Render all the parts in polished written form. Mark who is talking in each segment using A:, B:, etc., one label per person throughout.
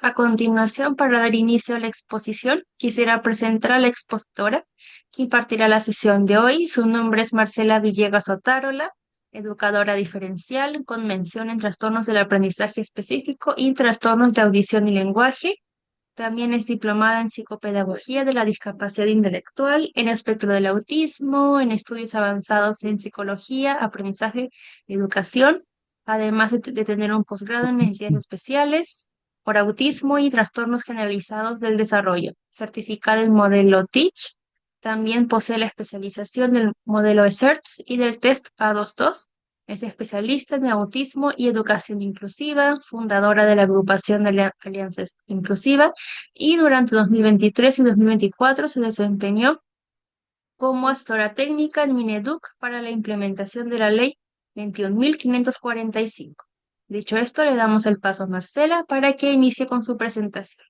A: A continuación, para dar inicio a la exposición, quisiera presentar a la expositora que impartirá la sesión de hoy. Su nombre es Marcela Villegas Otárola, educadora diferencial con mención en trastornos del aprendizaje específico y trastornos de audición y lenguaje. También es diplomada en psicopedagogía de la discapacidad intelectual, en espectro del autismo, en estudios avanzados en psicología, aprendizaje y educación, además de tener un posgrado en necesidades especiales por autismo y trastornos generalizados del desarrollo, certificada en modelo Teach. También posee la especialización del modelo ESERTS y del test A22. Es especialista en autismo y educación inclusiva, fundadora de la agrupación de Alianzas Inclusiva y durante 2023 y 2024 se desempeñó como asesora técnica en Mineduc para la implementación de la Ley 21.545. Dicho esto, le damos el paso a Marcela para que inicie con su presentación.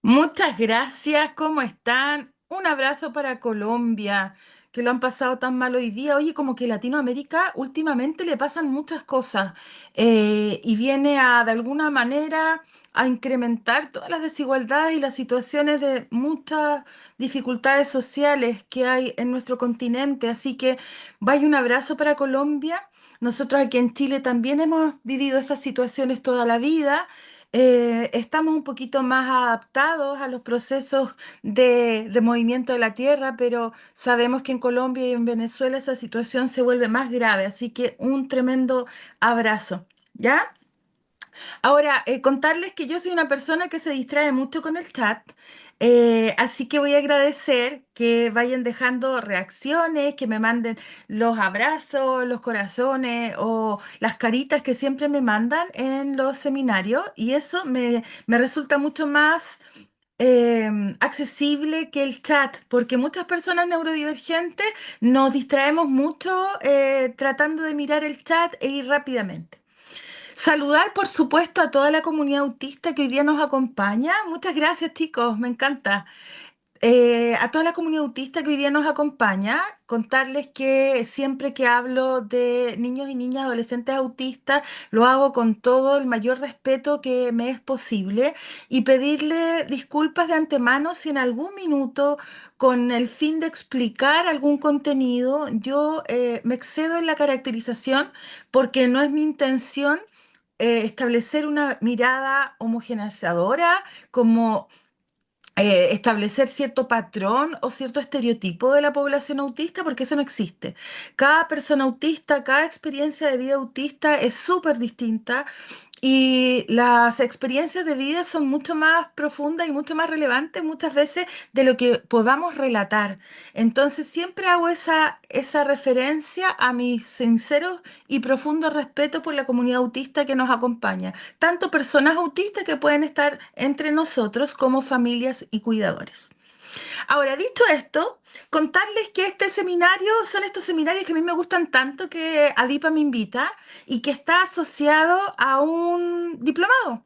B: Muchas gracias, ¿cómo están? Un abrazo para Colombia, que lo han pasado tan mal hoy día. Oye, como que Latinoamérica últimamente le pasan muchas cosas y viene de alguna manera, a incrementar todas las desigualdades y las situaciones de muchas dificultades sociales que hay en nuestro continente. Así que vaya un abrazo para Colombia. Nosotros aquí en Chile también hemos vivido esas situaciones toda la vida. Estamos un poquito más adaptados a los procesos de movimiento de la tierra, pero sabemos que en Colombia y en Venezuela esa situación se vuelve más grave, así que un tremendo abrazo, ¿ya? Ahora, contarles que yo soy una persona que se distrae mucho con el chat, así que voy a agradecer que vayan dejando reacciones, que me manden los abrazos, los corazones o las caritas que siempre me mandan en los seminarios y eso me resulta mucho más accesible que el chat, porque muchas personas neurodivergentes nos distraemos mucho tratando de mirar el chat e ir rápidamente. Saludar, por supuesto, a toda la comunidad autista que hoy día nos acompaña. Muchas gracias, chicos, me encanta. A toda la comunidad autista que hoy día nos acompaña, contarles que siempre que hablo de niños y niñas, adolescentes autistas, lo hago con todo el mayor respeto que me es posible y pedirle disculpas de antemano si en algún minuto, con el fin de explicar algún contenido, yo me excedo en la caracterización porque no es mi intención establecer una mirada homogeneizadora como establecer cierto patrón o cierto estereotipo de la población autista, porque eso no existe. Cada persona autista, cada experiencia de vida autista es súper distinta y las experiencias de vida son mucho más profundas y mucho más relevantes muchas veces de lo que podamos relatar. Entonces siempre hago esa referencia a mi sincero y profundo respeto por la comunidad autista que nos acompaña, tanto personas autistas que pueden estar entre nosotros como familias y cuidadores. Ahora, dicho esto, contarles que este seminario son estos seminarios que a mí me gustan tanto que Adipa me invita y que está asociado a un diplomado.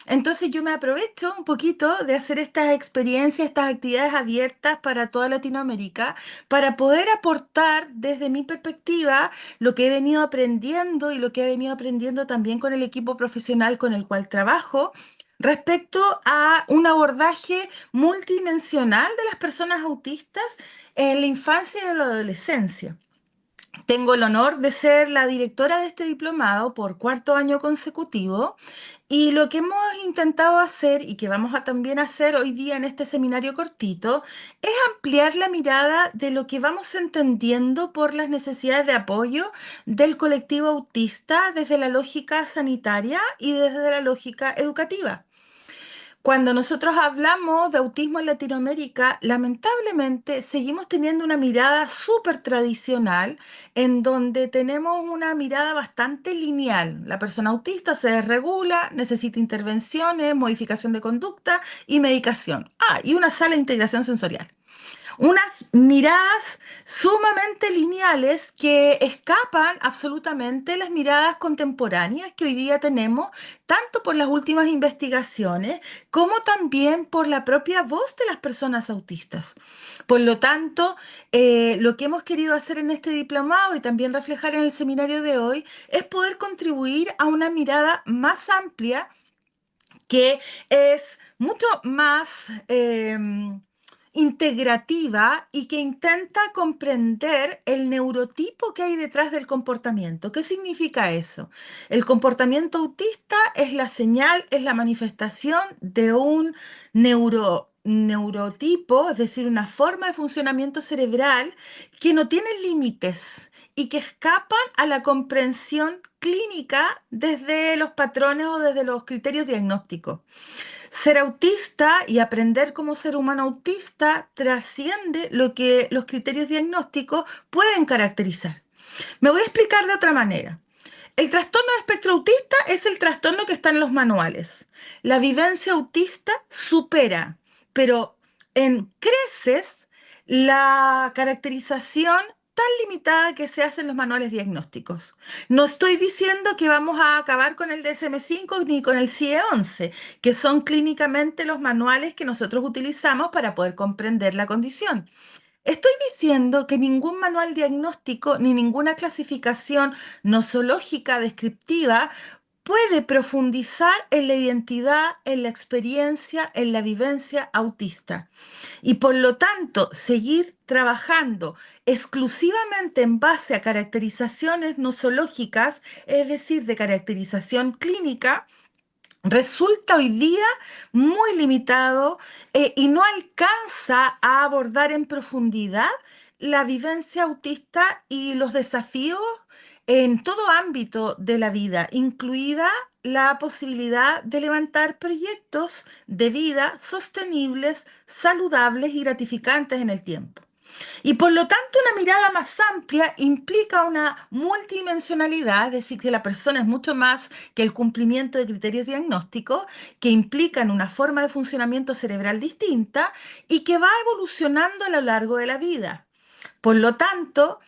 B: Entonces yo me aprovecho un poquito de hacer estas experiencias, estas actividades abiertas para toda Latinoamérica, para poder aportar desde mi perspectiva lo que he venido aprendiendo y lo que he venido aprendiendo también con el equipo profesional con el cual trabajo respecto a un abordaje multidimensional de las personas autistas en la infancia y en la adolescencia. Tengo el honor de ser la directora de este diplomado por cuarto año consecutivo y lo que hemos intentado hacer y que vamos a también hacer hoy día en este seminario cortito es ampliar la mirada de lo que vamos entendiendo por las necesidades de apoyo del colectivo autista desde la lógica sanitaria y desde la lógica educativa. Cuando nosotros hablamos de autismo en Latinoamérica, lamentablemente seguimos teniendo una mirada súper tradicional en donde tenemos una mirada bastante lineal. La persona autista se desregula, necesita intervenciones, modificación de conducta y medicación. Ah, y una sala de integración sensorial. Unas miradas sumamente lineales que escapan absolutamente las miradas contemporáneas que hoy día tenemos, tanto por las últimas investigaciones como también por la propia voz de las personas autistas. Por lo tanto, lo que hemos querido hacer en este diplomado y también reflejar en el seminario de hoy es poder contribuir a una mirada más amplia que es mucho más integrativa y que intenta comprender el neurotipo que hay detrás del comportamiento. ¿Qué significa eso? El comportamiento autista es la señal, es la manifestación de un neurotipo, es decir, una forma de funcionamiento cerebral que no tiene límites y que escapan a la comprensión clínica desde los patrones o desde los criterios diagnósticos. Ser autista y aprender como ser humano autista trasciende lo que los criterios diagnósticos pueden caracterizar. Me voy a explicar de otra manera. El trastorno de espectro autista es el trastorno que está en los manuales. La vivencia autista supera, pero en creces, la caracterización tan limitada que se hace en los manuales diagnósticos. No estoy diciendo que vamos a acabar con el DSM-5 ni con el CIE-11, que son clínicamente los manuales que nosotros utilizamos para poder comprender la condición. Estoy diciendo que ningún manual diagnóstico ni ninguna clasificación nosológica descriptiva puede profundizar en la identidad, en la experiencia, en la vivencia autista. Y por lo tanto, seguir trabajando exclusivamente en base a caracterizaciones nosológicas, es decir, de caracterización clínica, resulta hoy día muy limitado y no alcanza a abordar en profundidad la vivencia autista y los desafíos en todo ámbito de la vida, incluida la posibilidad de levantar proyectos de vida sostenibles, saludables y gratificantes en el tiempo. Y por lo tanto, una mirada más amplia implica una multidimensionalidad, es decir, que la persona es mucho más que el cumplimiento de criterios diagnósticos, que implican una forma de funcionamiento cerebral distinta y que va evolucionando a lo largo de la vida. Por lo tanto,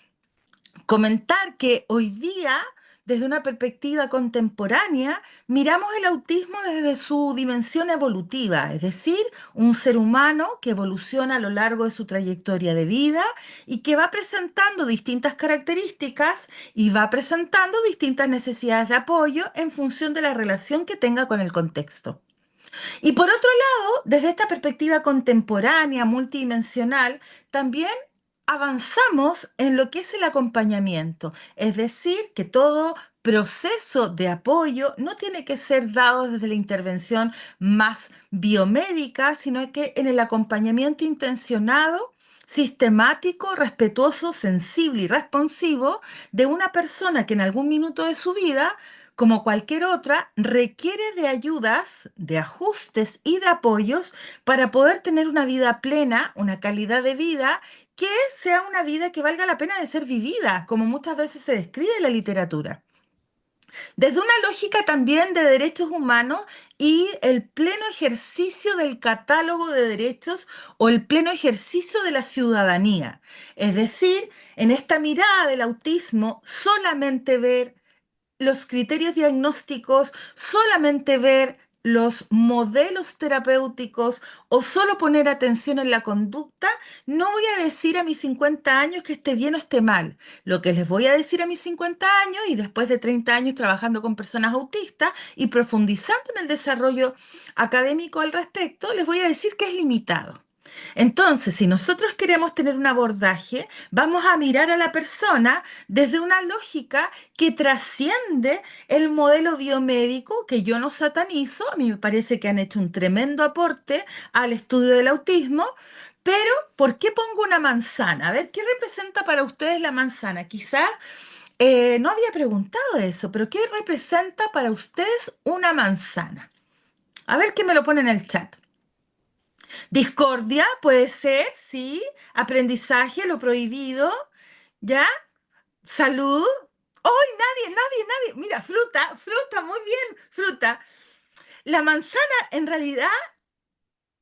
B: comentar que hoy día, desde una perspectiva contemporánea, miramos el autismo desde su dimensión evolutiva, es decir, un ser humano que evoluciona a lo largo de su trayectoria de vida y que va presentando distintas características y va presentando distintas necesidades de apoyo en función de la relación que tenga con el contexto. Y por otro lado, desde esta perspectiva contemporánea, multidimensional, también avanzamos en lo que es el acompañamiento, es decir, que todo proceso de apoyo no tiene que ser dado desde la intervención más biomédica, sino que en el acompañamiento intencionado, sistemático, respetuoso, sensible y responsivo de una persona que en algún minuto de su vida, como cualquier otra, requiere de ayudas, de ajustes y de apoyos para poder tener una vida plena, una calidad de vida que sea una vida que valga la pena de ser vivida, como muchas veces se describe en la literatura. Desde una lógica también de derechos humanos y el pleno ejercicio del catálogo de derechos o el pleno ejercicio de la ciudadanía. Es decir, en esta mirada del autismo, solamente ver los criterios diagnósticos, solamente ver los modelos terapéuticos o solo poner atención en la conducta, no voy a decir a mis 50 años que esté bien o esté mal. Lo que les voy a decir a mis 50 años y después de 30 años trabajando con personas autistas y profundizando en el desarrollo académico al respecto, les voy a decir que es limitado. Entonces, si nosotros queremos tener un abordaje, vamos a mirar a la persona desde una lógica que trasciende el modelo biomédico, que yo no satanizo, a mí me parece que han hecho un tremendo aporte al estudio del autismo, pero ¿por qué pongo una manzana? A ver, ¿qué representa para ustedes la manzana? Quizás no había preguntado eso, pero ¿qué representa para ustedes una manzana? A ver qué me lo pone en el chat. Discordia puede ser, sí. Aprendizaje, lo prohibido, ¿ya? Salud. ¡Ay, nadie! Mira, fruta, muy bien, fruta. La manzana, en realidad,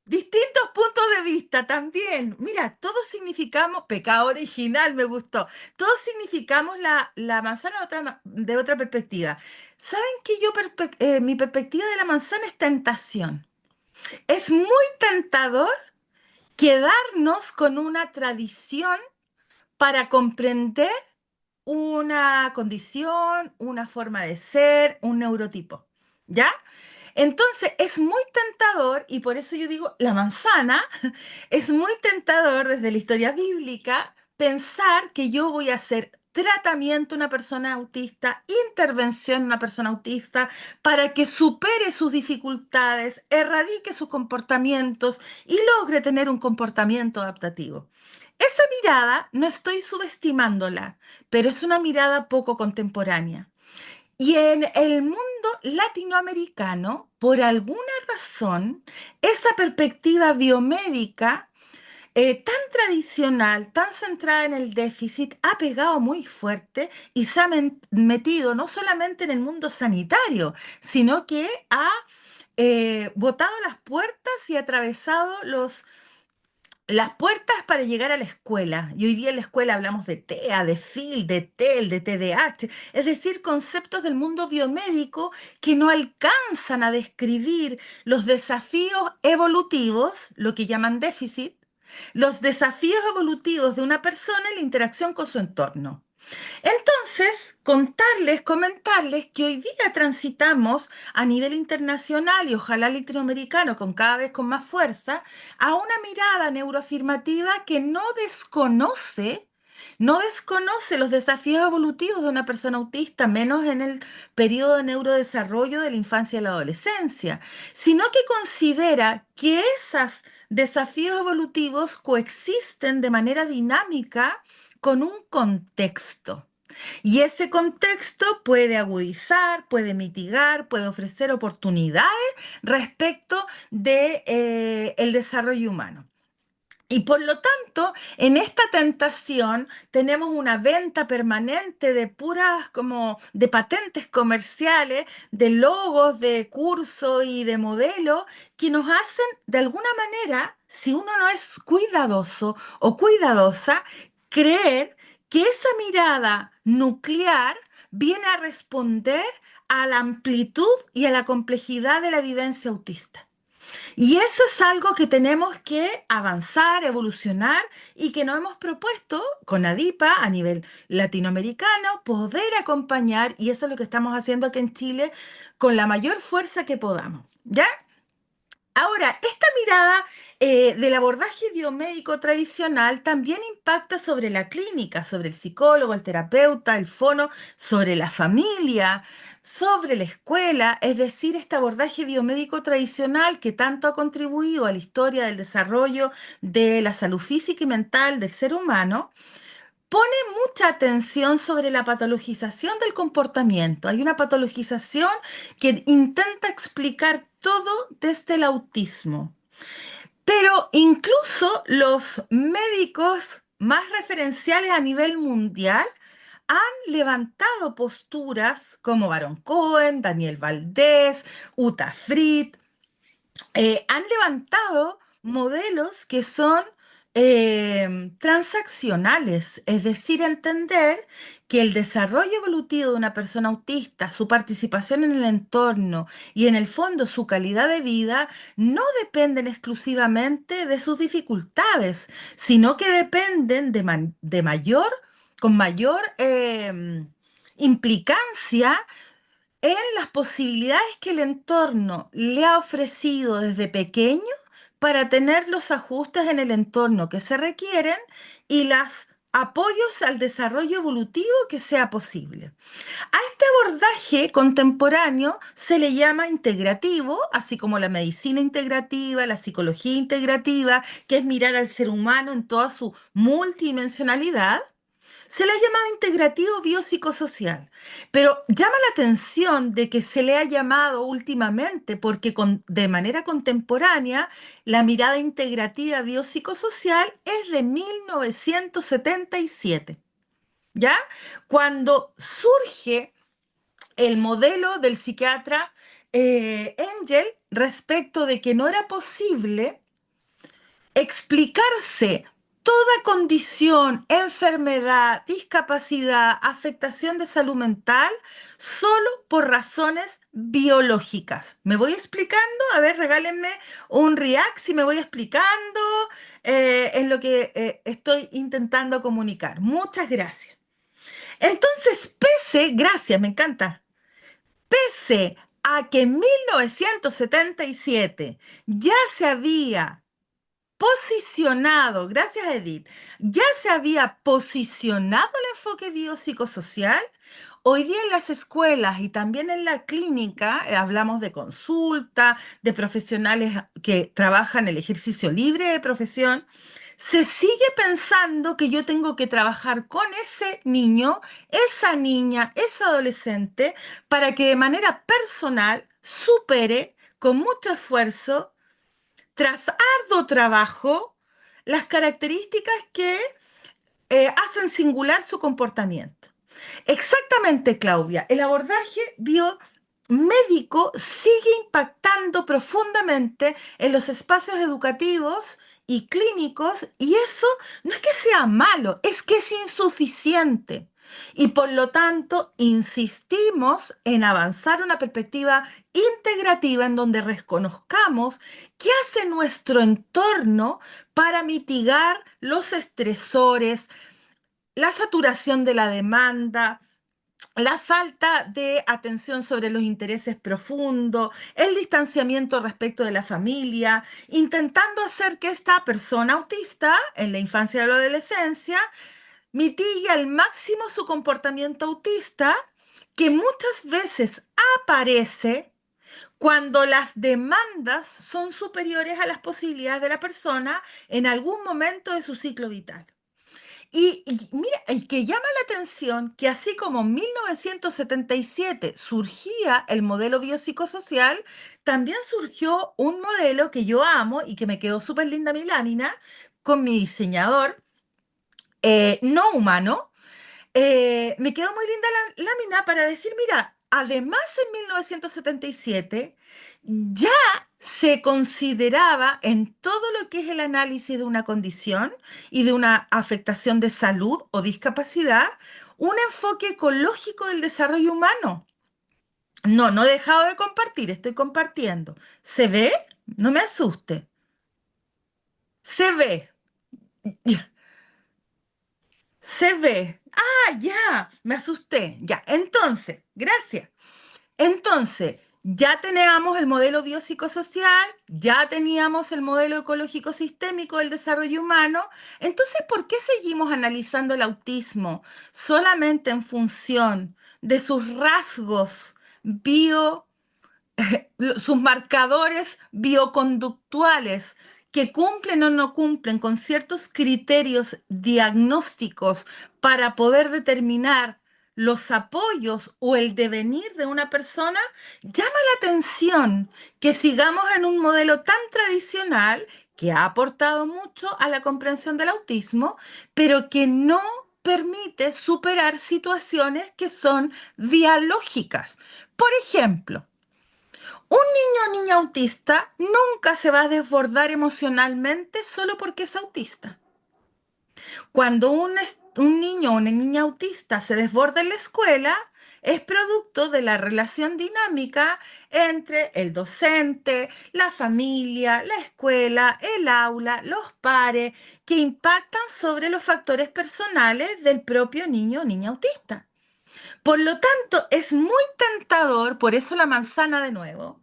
B: distintos puntos de vista también. Mira, todos significamos, pecado original, me gustó. Todos significamos la manzana de otra perspectiva. ¿Saben que mi perspectiva de la manzana es tentación? Es muy tentador quedarnos con una tradición para comprender una condición, una forma de ser, un neurotipo. ¿Ya? Entonces es muy tentador, y por eso yo digo la manzana, es muy tentador desde la historia bíblica pensar que yo voy a hacer tratamiento a una persona autista, intervención a una persona autista, para que supere sus dificultades, erradique sus comportamientos y logre tener un comportamiento adaptativo. Esa mirada no estoy subestimándola, pero es una mirada poco contemporánea. Y en el mundo latinoamericano, por alguna razón, esa perspectiva biomédica tan tradicional, tan centrada en el déficit, ha pegado muy fuerte y se ha metido no solamente en el mundo sanitario, sino que ha botado las puertas y atravesado las puertas para llegar a la escuela. Y hoy día en la escuela hablamos de TEA, de FIL, de TEL, de TDAH, es decir, conceptos del mundo biomédico que no alcanzan a describir los desafíos evolutivos, lo que llaman déficit, los desafíos evolutivos de una persona en la interacción con su entorno. Entonces, contarles, comentarles que hoy día transitamos a nivel internacional y ojalá latinoamericano con cada vez con más fuerza a una mirada neuroafirmativa que no desconoce los desafíos evolutivos de una persona autista, menos en el periodo de neurodesarrollo de la infancia y la adolescencia, sino que considera que esos desafíos evolutivos coexisten de manera dinámica con un contexto. Y ese contexto puede agudizar, puede mitigar, puede ofrecer oportunidades respecto de, el desarrollo humano. Y por lo tanto, en esta tentación tenemos una venta permanente de puras como de patentes comerciales, de logos, de cursos y de modelos que nos hacen de alguna manera, si uno no es cuidadoso o cuidadosa, creer que esa mirada nuclear viene a responder a la amplitud y a la complejidad de la vivencia autista. Y eso es algo que tenemos que avanzar, evolucionar y que nos hemos propuesto con ADIPA a nivel latinoamericano poder acompañar y eso es lo que estamos haciendo aquí en Chile con la mayor fuerza que podamos. ¿Ya? Ahora, esta mirada del abordaje biomédico tradicional también impacta sobre la clínica, sobre el psicólogo, el terapeuta, el fono, sobre la familia, sobre la escuela, es decir, este abordaje biomédico tradicional que tanto ha contribuido a la historia del desarrollo de la salud física y mental del ser humano. Pone mucha atención sobre la patologización del comportamiento. Hay una patologización que intenta explicar todo desde el autismo. Pero incluso los médicos más referenciales a nivel mundial han levantado posturas como Baron Cohen, Daniel Valdés, Uta Fried, han levantado modelos que son transaccionales, es decir, entender que el desarrollo evolutivo de una persona autista, su participación en el entorno y en el fondo su calidad de vida no dependen exclusivamente de sus dificultades, sino que dependen de mayor, con mayor implicancia en las posibilidades que el entorno le ha ofrecido desde pequeño para tener los ajustes en el entorno que se requieren y los apoyos al desarrollo evolutivo que sea posible. A este abordaje contemporáneo se le llama integrativo, así como la medicina integrativa, la psicología integrativa, que es mirar al ser humano en toda su multidimensionalidad. Se le ha llamado integrativo biopsicosocial, pero llama la atención de que se le ha llamado últimamente porque de manera contemporánea la mirada integrativa biopsicosocial es de 1977, ¿ya? Cuando surge el modelo del psiquiatra Engel respecto de que no era posible explicarse toda condición, enfermedad, discapacidad, afectación de salud mental solo por razones biológicas. ¿Me voy explicando? A ver, regálenme un react si me voy explicando en lo que estoy intentando comunicar. Muchas gracias. Entonces, gracias, me encanta, pese a que en 1977 ya se había posicionado, gracias Edith, ya se había posicionado el enfoque biopsicosocial. Hoy día en las escuelas y también en la clínica hablamos de consulta, de profesionales que trabajan el ejercicio libre de profesión. Se sigue pensando que yo tengo que trabajar con ese niño, esa niña, ese adolescente, para que de manera personal supere con mucho esfuerzo, tras arduo trabajo, las características que hacen singular su comportamiento. Exactamente, Claudia. El abordaje biomédico sigue impactando profundamente en los espacios educativos y clínicos, y eso no es que sea malo, es que es insuficiente. Y por lo tanto, insistimos en avanzar una perspectiva integrativa en donde reconozcamos qué hace nuestro entorno para mitigar los estresores, la saturación de la demanda, la falta de atención sobre los intereses profundos, el distanciamiento respecto de la familia, intentando hacer que esta persona autista en la infancia y la adolescencia mitigue al máximo su comportamiento autista, que muchas veces aparece cuando las demandas son superiores a las posibilidades de la persona en algún momento de su ciclo vital. Y mira, el que llama la atención que así como en 1977 surgía el modelo biopsicosocial, también surgió un modelo que yo amo y que me quedó súper linda mi lámina con mi diseñador no humano. Me quedó muy linda la lámina para decir, mira, además en 1977 ya se consideraba en todo lo que es el análisis de una condición y de una afectación de salud o discapacidad, un enfoque ecológico del desarrollo humano. No, no he dejado de compartir, estoy compartiendo. ¿Se ve? No me asuste. Se ve. Se ve. Ah, ya, me asusté. Ya, entonces, gracias. Entonces, ya teníamos el modelo biopsicosocial, ya teníamos el modelo ecológico sistémico del desarrollo humano. Entonces, ¿por qué seguimos analizando el autismo solamente en función de sus rasgos bio, sus marcadores bioconductuales que cumplen o no cumplen con ciertos criterios diagnósticos para poder determinar los apoyos o el devenir de una persona? Llama la atención que sigamos en un modelo tan tradicional que ha aportado mucho a la comprensión del autismo, pero que no permite superar situaciones que son dialógicas. Por ejemplo, un niño o niña autista nunca se va a desbordar emocionalmente solo porque es autista. Cuando un niño o una niña autista se desborda en la escuela, es producto de la relación dinámica entre el docente, la familia, la escuela, el aula, los pares, que impactan sobre los factores personales del propio niño o niña autista. Por lo tanto, es muy tentador, por eso la manzana de nuevo,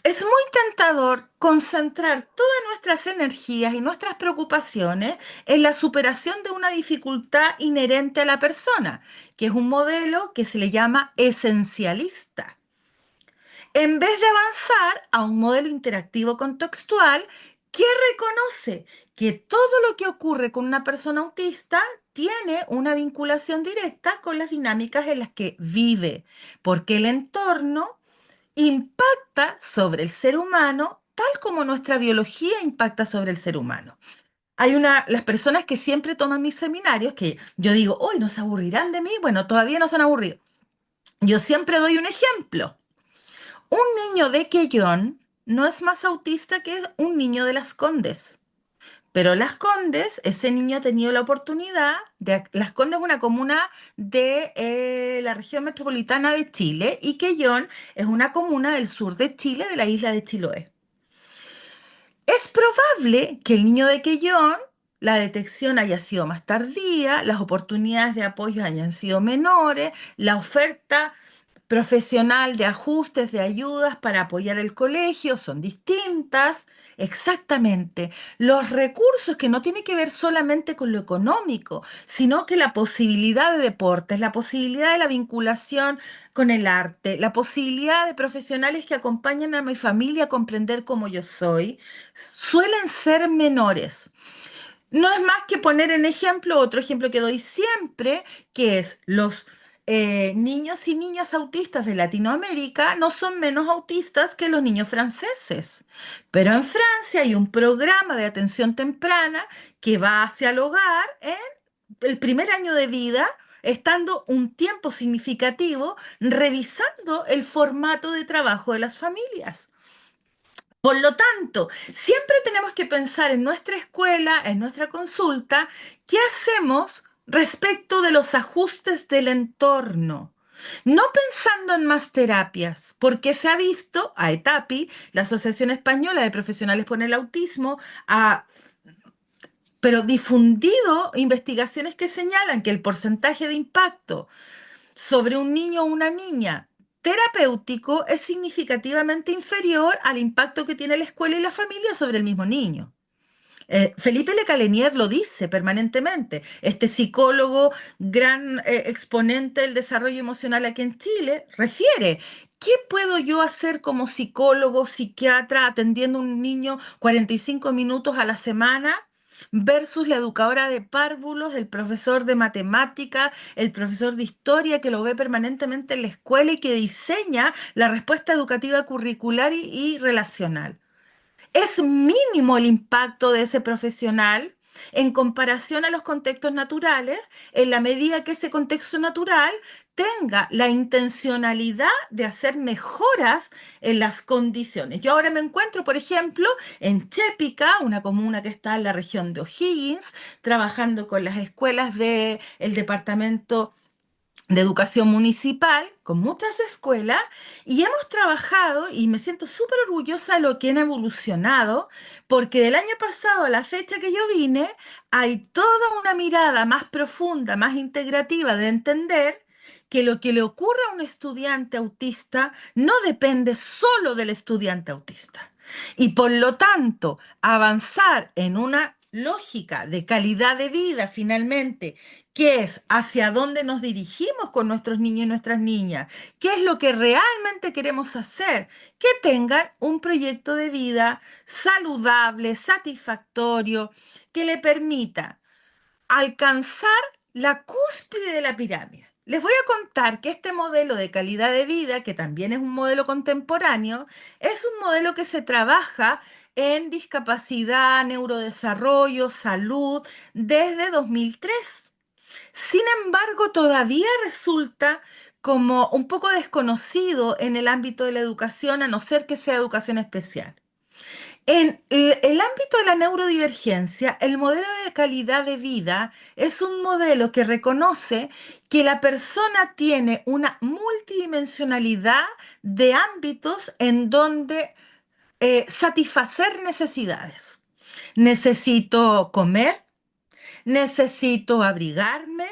B: es muy tentador concentrar todas nuestras energías y nuestras preocupaciones en la superación de una dificultad inherente a la persona, que es un modelo que se le llama esencialista, en vez de avanzar a un modelo interactivo contextual que reconoce que todo lo que ocurre con una persona autista tiene una vinculación directa con las dinámicas en las que vive, porque el entorno impacta sobre el ser humano tal como nuestra biología impacta sobre el ser humano. Las personas que siempre toman mis seminarios, que yo digo, hoy no se aburrirán de mí, bueno, todavía no se han aburrido. Yo siempre doy un ejemplo. Un niño de Quellón no es más autista que un niño de Las Condes. Pero Las Condes, ese niño ha tenido la oportunidad de... Las Condes es una comuna de la región metropolitana de Chile y Quellón es una comuna del sur de Chile, de la isla de Chiloé. Es probable que el niño de Quellón, la detección haya sido más tardía, las oportunidades de apoyo hayan sido menores, la oferta profesional de ajustes, de ayudas para apoyar el colegio, son distintas. Exactamente. Los recursos que no tienen que ver solamente con lo económico, sino que la posibilidad de deportes, la posibilidad de la vinculación con el arte, la posibilidad de profesionales que acompañan a mi familia a comprender cómo yo soy, suelen ser menores. No es más que poner en ejemplo, otro ejemplo que doy siempre, que es los niños y niñas autistas de Latinoamérica no son menos autistas que los niños franceses. Pero en Francia hay un programa de atención temprana que va hacia el hogar en el primer año de vida, estando un tiempo significativo revisando el formato de trabajo de las familias. Por lo tanto, siempre tenemos que pensar en nuestra escuela, en nuestra consulta, qué hacemos respecto de los ajustes del entorno. No pensando en más terapias, porque se ha visto, a ETAPI, la Asociación Española de Profesionales por el Autismo, ha pero difundido investigaciones que señalan que el porcentaje de impacto sobre un niño o una niña terapéutico es significativamente inferior al impacto que tiene la escuela y la familia sobre el mismo niño. Felipe Lecalenier lo dice permanentemente, este psicólogo, gran exponente del desarrollo emocional aquí en Chile, refiere, ¿qué puedo yo hacer como psicólogo, psiquiatra, atendiendo a un niño 45 minutos a la semana? Versus la educadora de párvulos, el profesor de matemática, el profesor de historia que lo ve permanentemente en la escuela y que diseña la respuesta educativa curricular y relacional. Es mínimo el impacto de ese profesional en comparación a los contextos naturales, en la medida que ese contexto natural tenga la intencionalidad de hacer mejoras en las condiciones. Yo ahora me encuentro, por ejemplo, en Chépica, una comuna que está en la región de O'Higgins, trabajando con las escuelas del departamento de educación municipal, con muchas escuelas, y hemos trabajado, y me siento súper orgullosa de lo que han evolucionado, porque del año pasado a la fecha que yo vine, hay toda una mirada más profunda, más integrativa de entender que lo que le ocurre a un estudiante autista no depende solo del estudiante autista. Y por lo tanto, avanzar en una lógica de calidad de vida finalmente, que es hacia dónde nos dirigimos con nuestros niños y nuestras niñas, qué es lo que realmente queremos hacer, que tengan un proyecto de vida saludable, satisfactorio, que le permita alcanzar la cúspide de la pirámide. Les voy a contar que este modelo de calidad de vida, que también es un modelo contemporáneo, es un modelo que se trabaja en discapacidad, neurodesarrollo, salud, desde 2003. Sin embargo, todavía resulta como un poco desconocido en el ámbito de la educación, a no ser que sea educación especial. En el ámbito de la neurodivergencia, el modelo de calidad de vida es un modelo que reconoce que la persona tiene una multidimensionalidad de ámbitos en donde satisfacer necesidades. Necesito comer, necesito abrigarme,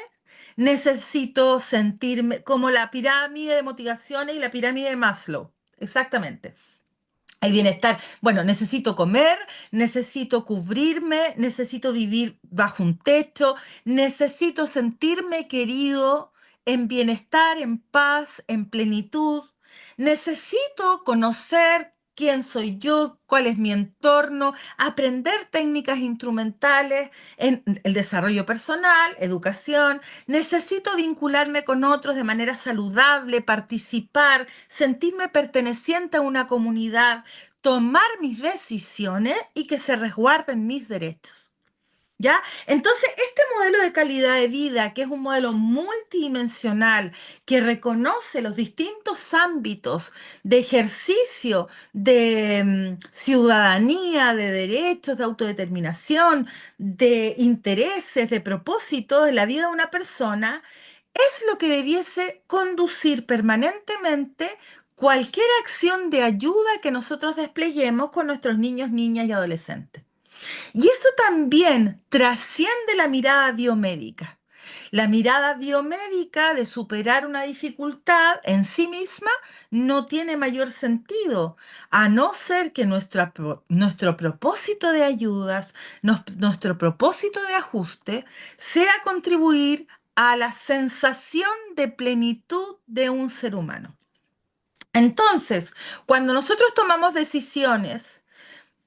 B: necesito sentirme como la pirámide de motivaciones y la pirámide de Maslow. Exactamente. El bienestar, bueno, necesito comer, necesito cubrirme, necesito vivir bajo un techo, necesito sentirme querido en bienestar, en paz, en plenitud. Necesito conocer quién soy yo, cuál es mi entorno, aprender técnicas instrumentales en el desarrollo personal, educación. Necesito vincularme con otros de manera saludable, participar, sentirme perteneciente a una comunidad, tomar mis decisiones y que se resguarden mis derechos. ¿Ya? Entonces, este modelo de calidad de vida, que es un modelo multidimensional, que reconoce los distintos ámbitos de ejercicio de ciudadanía, de derechos, de autodeterminación, de intereses, de propósitos en la vida de una persona, es lo que debiese conducir permanentemente cualquier acción de ayuda que nosotros despleguemos con nuestros niños, niñas y adolescentes. Y esto también trasciende la mirada biomédica. La mirada biomédica de superar una dificultad en sí misma no tiene mayor sentido, a no ser que nuestro propósito de ayudas, nuestro propósito de ajuste, sea contribuir a la sensación de plenitud de un ser humano. Entonces, cuando nosotros tomamos decisiones,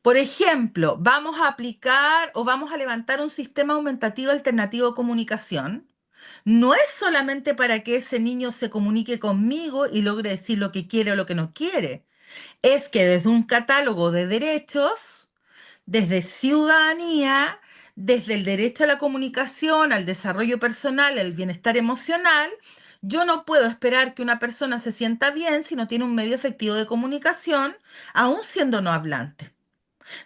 B: por ejemplo, vamos a aplicar o vamos a levantar un sistema aumentativo alternativo de comunicación, no es solamente para que ese niño se comunique conmigo y logre decir lo que quiere o lo que no quiere. Es que desde un catálogo de derechos, desde ciudadanía, desde el derecho a la comunicación, al desarrollo personal, al bienestar emocional, yo no puedo esperar que una persona se sienta bien si no tiene un medio efectivo de comunicación, aun siendo no hablante.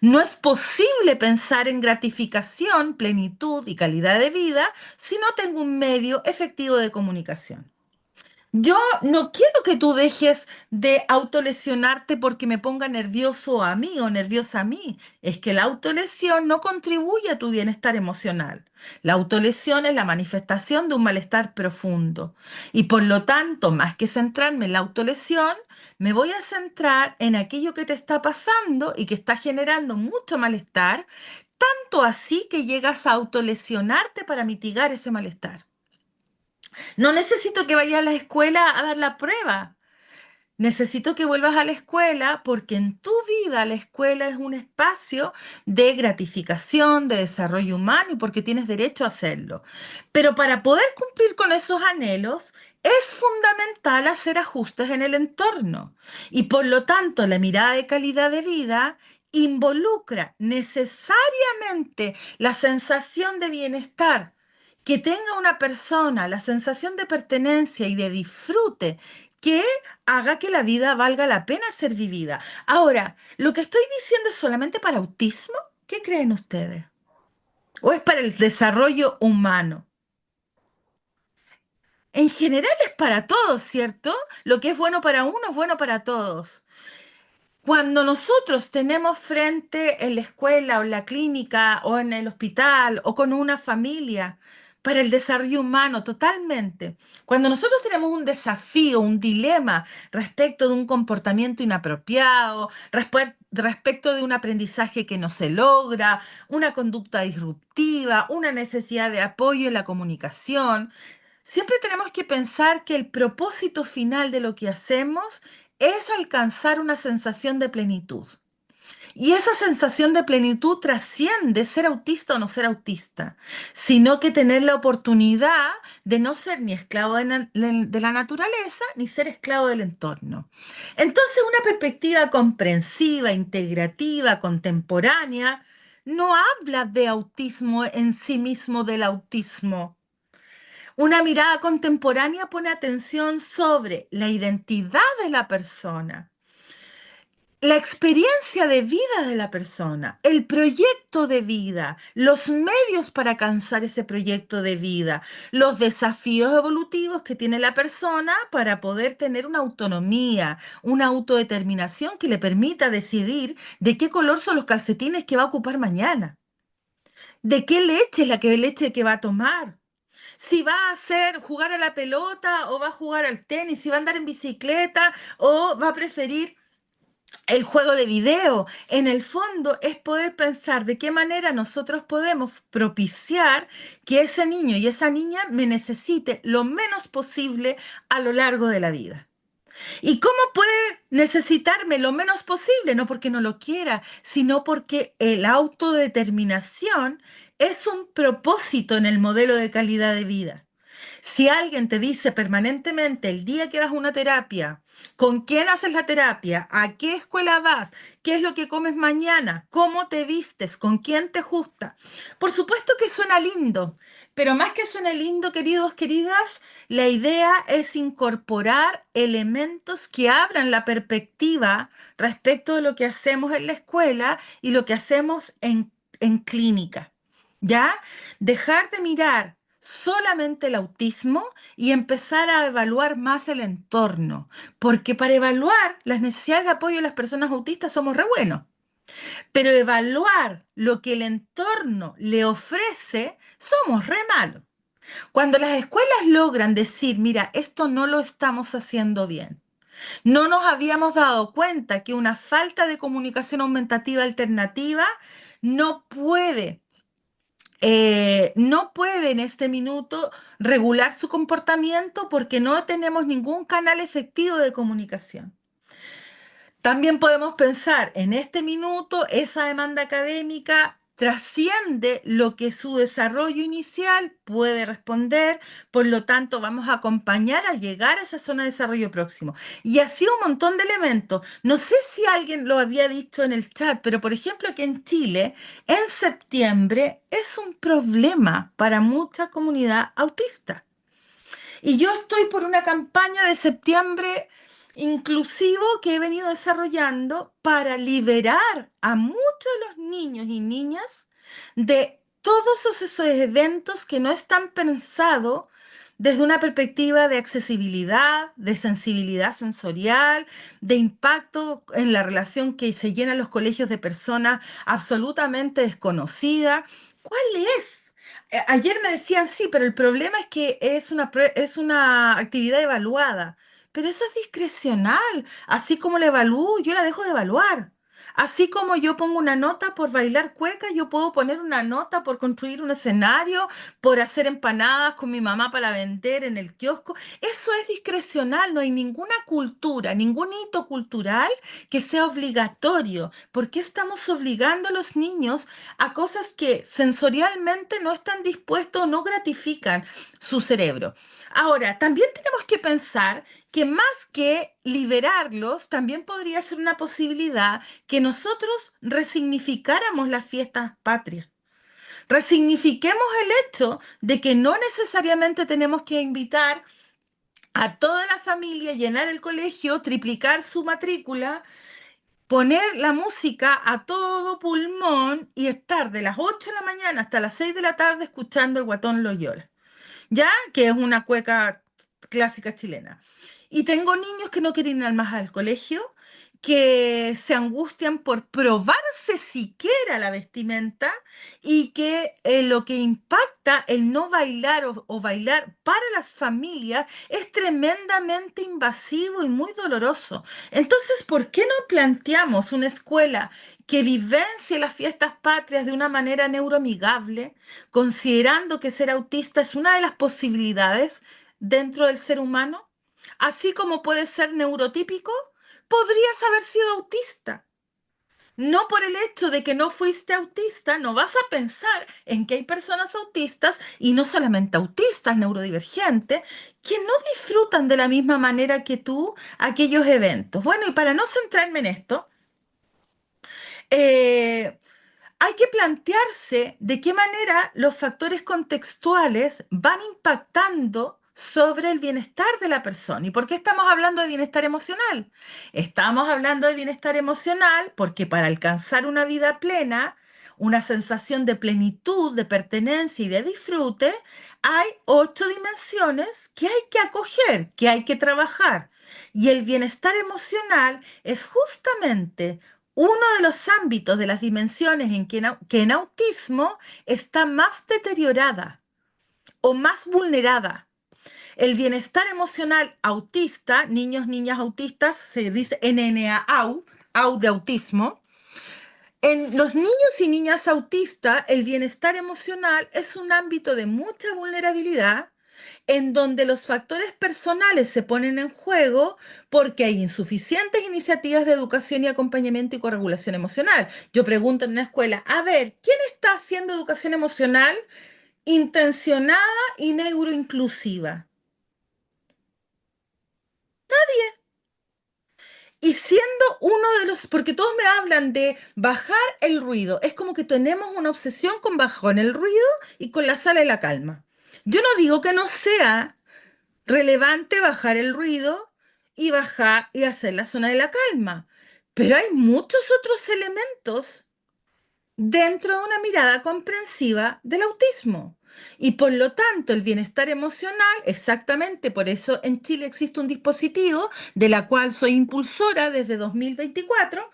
B: No es posible pensar en gratificación, plenitud y calidad de vida si no tengo un medio efectivo de comunicación. Yo no quiero que tú dejes de autolesionarte porque me ponga nervioso a mí o nerviosa a mí. Es que la autolesión no contribuye a tu bienestar emocional. La autolesión es la manifestación de un malestar profundo. Y por lo tanto, más que centrarme en la autolesión, me voy a centrar en aquello que te está pasando y que está generando mucho malestar, tanto así que llegas a autolesionarte para mitigar ese malestar. No necesito que vayas a la escuela a dar la prueba. Necesito que vuelvas a la escuela porque en tu vida la escuela es un espacio de gratificación, de desarrollo humano y porque tienes derecho a hacerlo. Pero para poder cumplir con esos anhelos es fundamental hacer ajustes en el entorno. Y por lo tanto la mirada de calidad de vida involucra necesariamente la sensación de bienestar que tenga una persona, la sensación de pertenencia y de disfrute que haga que la vida valga la pena ser vivida. Ahora, ¿lo que estoy diciendo es solamente para autismo? ¿Qué creen ustedes? ¿O es para el desarrollo humano? En general es para todos, ¿cierto? Lo que es bueno para uno es bueno para todos. Cuando nosotros tenemos frente en la escuela o en la clínica o en el hospital o con una familia para el desarrollo humano totalmente, cuando nosotros tenemos un desafío, un dilema respecto de un comportamiento inapropiado, respecto de un aprendizaje que no se logra, una conducta disruptiva, una necesidad de apoyo en la comunicación, siempre tenemos que pensar que el propósito final de lo que hacemos es alcanzar una sensación de plenitud. Y esa sensación de plenitud trasciende ser autista o no ser autista, sino que tener la oportunidad de no ser ni esclavo de la naturaleza ni ser esclavo del entorno. Entonces, una perspectiva comprensiva, integrativa, contemporánea, no habla de autismo en sí mismo del autismo. Una mirada contemporánea pone atención sobre la identidad de la persona, la experiencia de vida de la persona, el proyecto de vida, los medios para alcanzar ese proyecto de vida, los desafíos evolutivos que tiene la persona para poder tener una autonomía, una autodeterminación que le permita decidir de qué color son los calcetines que va a ocupar mañana, de qué leche es leche que va a tomar, si va a hacer jugar a la pelota o va a jugar al tenis, si va a andar en bicicleta o va a preferir el juego de video. En el fondo es poder pensar de qué manera nosotros podemos propiciar que ese niño y esa niña me necesite lo menos posible a lo largo de la vida. ¿Y cómo puede necesitarme lo menos posible? No porque no lo quiera, sino porque la autodeterminación es un propósito en el modelo de calidad de vida. Si alguien te dice permanentemente el día que vas a una terapia, con quién haces la terapia, a qué escuela vas, qué es lo que comes mañana, cómo te vistes, con quién te justa, por supuesto que suena lindo, pero más que suene lindo, queridos, queridas, la idea es incorporar elementos que abran la perspectiva respecto de lo que hacemos en la escuela y lo que hacemos en clínica. ¿Ya? Dejar de mirar solamente el autismo y empezar a evaluar más el entorno, porque para evaluar las necesidades de apoyo de las personas autistas somos re buenos, pero evaluar lo que el entorno le ofrece somos re malos. Cuando las escuelas logran decir, mira, esto no lo estamos haciendo bien, no nos habíamos dado cuenta que una falta de comunicación aumentativa alternativa no puede, no puede en este minuto regular su comportamiento porque no tenemos ningún canal efectivo de comunicación. También podemos pensar, en este minuto, esa demanda académica trasciende lo que su desarrollo inicial puede responder, por lo tanto vamos a acompañar a llegar a esa zona de desarrollo próximo. Y así un montón de elementos. No sé si alguien lo había dicho en el chat, pero por ejemplo aquí en Chile, en septiembre es un problema para mucha comunidad autista. Y yo estoy por una campaña de septiembre inclusivo que he venido desarrollando para liberar a muchos de los niños y niñas de todos esos eventos que no están pensados desde una perspectiva de accesibilidad, de sensibilidad sensorial, de impacto en la relación que se llenan los colegios de personas absolutamente desconocidas. ¿Cuál es? Ayer me decían, sí, pero el problema es que es una actividad evaluada. Pero eso es discrecional. Así como la evalúo, yo la dejo de evaluar. Así como yo pongo una nota por bailar cueca, yo puedo poner una nota por construir un escenario, por hacer empanadas con mi mamá para vender en el kiosco. Eso es discrecional, no hay ninguna cultura, ningún hito cultural que sea obligatorio. ¿Por qué estamos obligando a los niños a cosas que sensorialmente no están dispuestos o no gratifican su cerebro? Ahora, también tenemos que pensar que más que liberarlos, también podría ser una posibilidad que nosotros resignificáramos las fiestas patrias. Resignifiquemos el hecho de que no necesariamente tenemos que invitar a toda la familia, llenar el colegio, triplicar su matrícula, poner la música a todo pulmón y estar de las 8 de la mañana hasta las 6 de la tarde escuchando el Guatón Loyola, ¿ya? Que es una cueca clásica chilena. Y tengo niños que no quieren ir más al colegio, que se angustian por probarse siquiera la vestimenta y que lo que impacta el no bailar o bailar para las familias es tremendamente invasivo y muy doloroso. Entonces, ¿por qué no planteamos una escuela que vivencie las fiestas patrias de una manera neuroamigable, considerando que ser autista es una de las posibilidades dentro del ser humano? Así como puede ser neurotípico, podrías haber sido autista. No por el hecho de que no fuiste autista, no vas a pensar en que hay personas autistas y no solamente autistas, neurodivergentes, que no disfrutan de la misma manera que tú aquellos eventos. Bueno, y para no centrarme en esto, eh, hay que plantearse de qué manera los factores contextuales van impactando sobre el bienestar de la persona. ¿Y por qué estamos hablando de bienestar emocional? Estamos hablando de bienestar emocional porque para alcanzar una vida plena, una sensación de plenitud, de pertenencia y de disfrute, hay 8 dimensiones que hay que acoger, que hay que trabajar. Y el bienestar emocional es justamente uno de los ámbitos de las dimensiones en que en autismo está más deteriorada o más vulnerada. El bienestar emocional autista, niños, niñas autistas, se dice NNAU, AU de autismo. En los niños y niñas autistas, el bienestar emocional es un ámbito de mucha vulnerabilidad en donde los factores personales se ponen en juego porque hay insuficientes iniciativas de educación y acompañamiento y corregulación emocional. Yo pregunto en una escuela, a ver, ¿quién está haciendo educación emocional intencionada y neuroinclusiva? Y siendo uno de los, porque todos me hablan de bajar el ruido, es como que tenemos una obsesión con bajar el ruido y con la sala de la calma. Yo no digo que no sea relevante bajar el ruido y bajar y hacer la zona de la calma. Pero hay muchos otros elementos dentro de una mirada comprensiva del autismo. Y por lo tanto, el bienestar emocional, exactamente por eso en Chile existe un dispositivo de la cual soy impulsora desde 2024,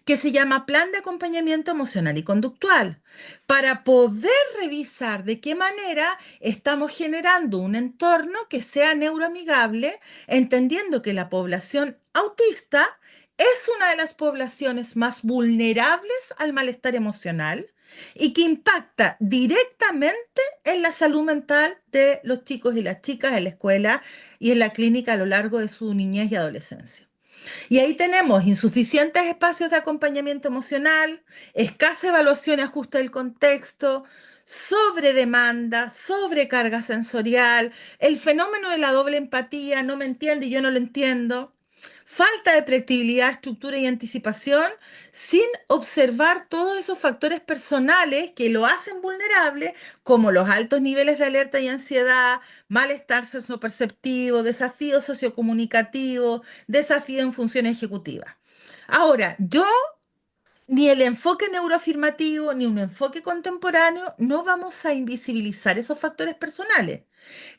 B: que se llama Plan de Acompañamiento Emocional y Conductual, para poder revisar de qué manera estamos generando un entorno que sea neuroamigable, entendiendo que la población autista es una de las poblaciones más vulnerables al malestar emocional y que impacta directamente en la salud mental de los chicos y las chicas en la escuela y en la clínica a lo largo de su niñez y adolescencia. Y ahí tenemos insuficientes espacios de acompañamiento emocional, escasa evaluación y ajuste del contexto, sobredemanda, sobrecarga sensorial, el fenómeno de la doble empatía, no me entiende y yo no lo entiendo, falta de predictibilidad, estructura y anticipación, sin observar todos esos factores personales que lo hacen vulnerable, como los altos niveles de alerta y ansiedad, malestar sensoperceptivo, desafíos sociocomunicativos, desafío en función ejecutiva. Ahora, yo ni el enfoque neuroafirmativo ni un enfoque contemporáneo no vamos a invisibilizar esos factores personales,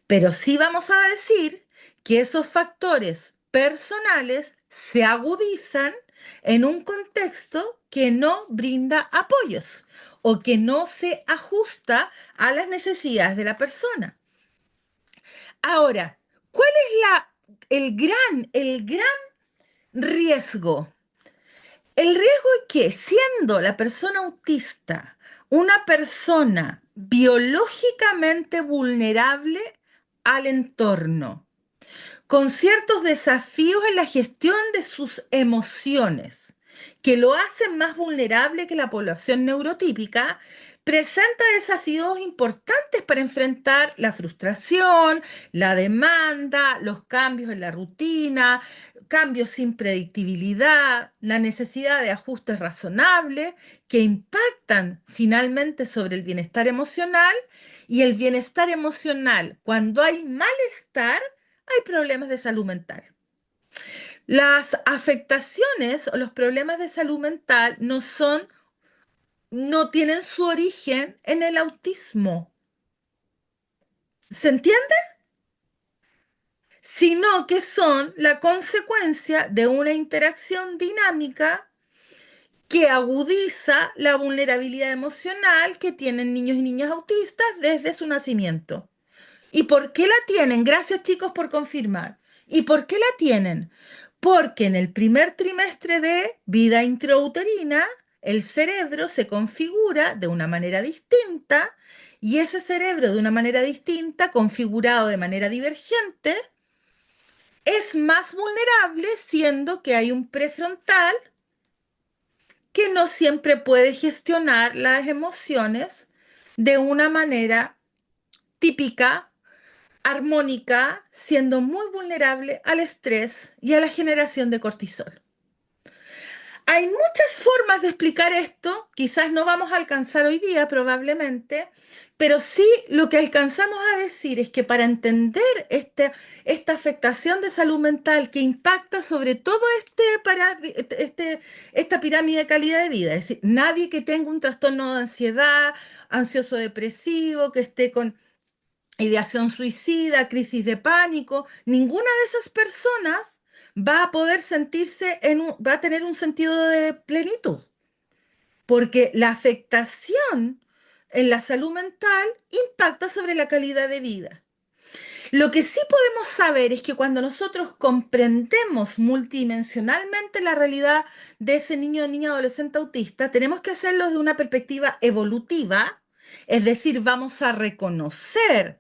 B: pero sí vamos a decir que esos factores personales se agudizan en un contexto que no brinda apoyos o que no se ajusta a las necesidades de la persona. Ahora, ¿cuál es el gran riesgo? El riesgo es que siendo la persona autista una persona biológicamente vulnerable al entorno, con ciertos desafíos en la gestión de sus emociones, que lo hacen más vulnerable que la población neurotípica, presenta desafíos importantes para enfrentar la frustración, la demanda, los cambios en la rutina, cambios sin predictibilidad, la necesidad de ajustes razonables que impactan finalmente sobre el bienestar emocional y el bienestar emocional. Cuando hay malestar, hay problemas de salud mental. Las afectaciones o los problemas de salud mental no tienen su origen en el autismo. ¿Se entiende? Sino que son la consecuencia de una interacción dinámica que agudiza la vulnerabilidad emocional que tienen niños y niñas autistas desde su nacimiento. ¿Y por qué la tienen? Gracias, chicos, por confirmar. ¿Y por qué la tienen? Porque en el primer trimestre de vida intrauterina, el cerebro se configura de una manera distinta y ese cerebro de una manera distinta, configurado de manera divergente, es más vulnerable siendo que hay un prefrontal que no siempre puede gestionar las emociones de una manera típica, armónica, siendo muy vulnerable al estrés y a la generación de cortisol. Hay muchas formas de explicar esto, quizás no vamos a alcanzar hoy día probablemente, pero sí lo que alcanzamos a decir es que para entender esta afectación de salud mental que impacta sobre todo esta pirámide de calidad de vida, es decir, nadie que tenga un trastorno de ansiedad, ansioso depresivo, que esté con ideación suicida, crisis de pánico, ninguna de esas personas va a poder va a tener un sentido de plenitud, porque la afectación en la salud mental impacta sobre la calidad de vida. Lo que sí podemos saber es que cuando nosotros comprendemos multidimensionalmente la realidad de ese niño o niña adolescente autista, tenemos que hacerlo desde una perspectiva evolutiva, es decir, vamos a reconocer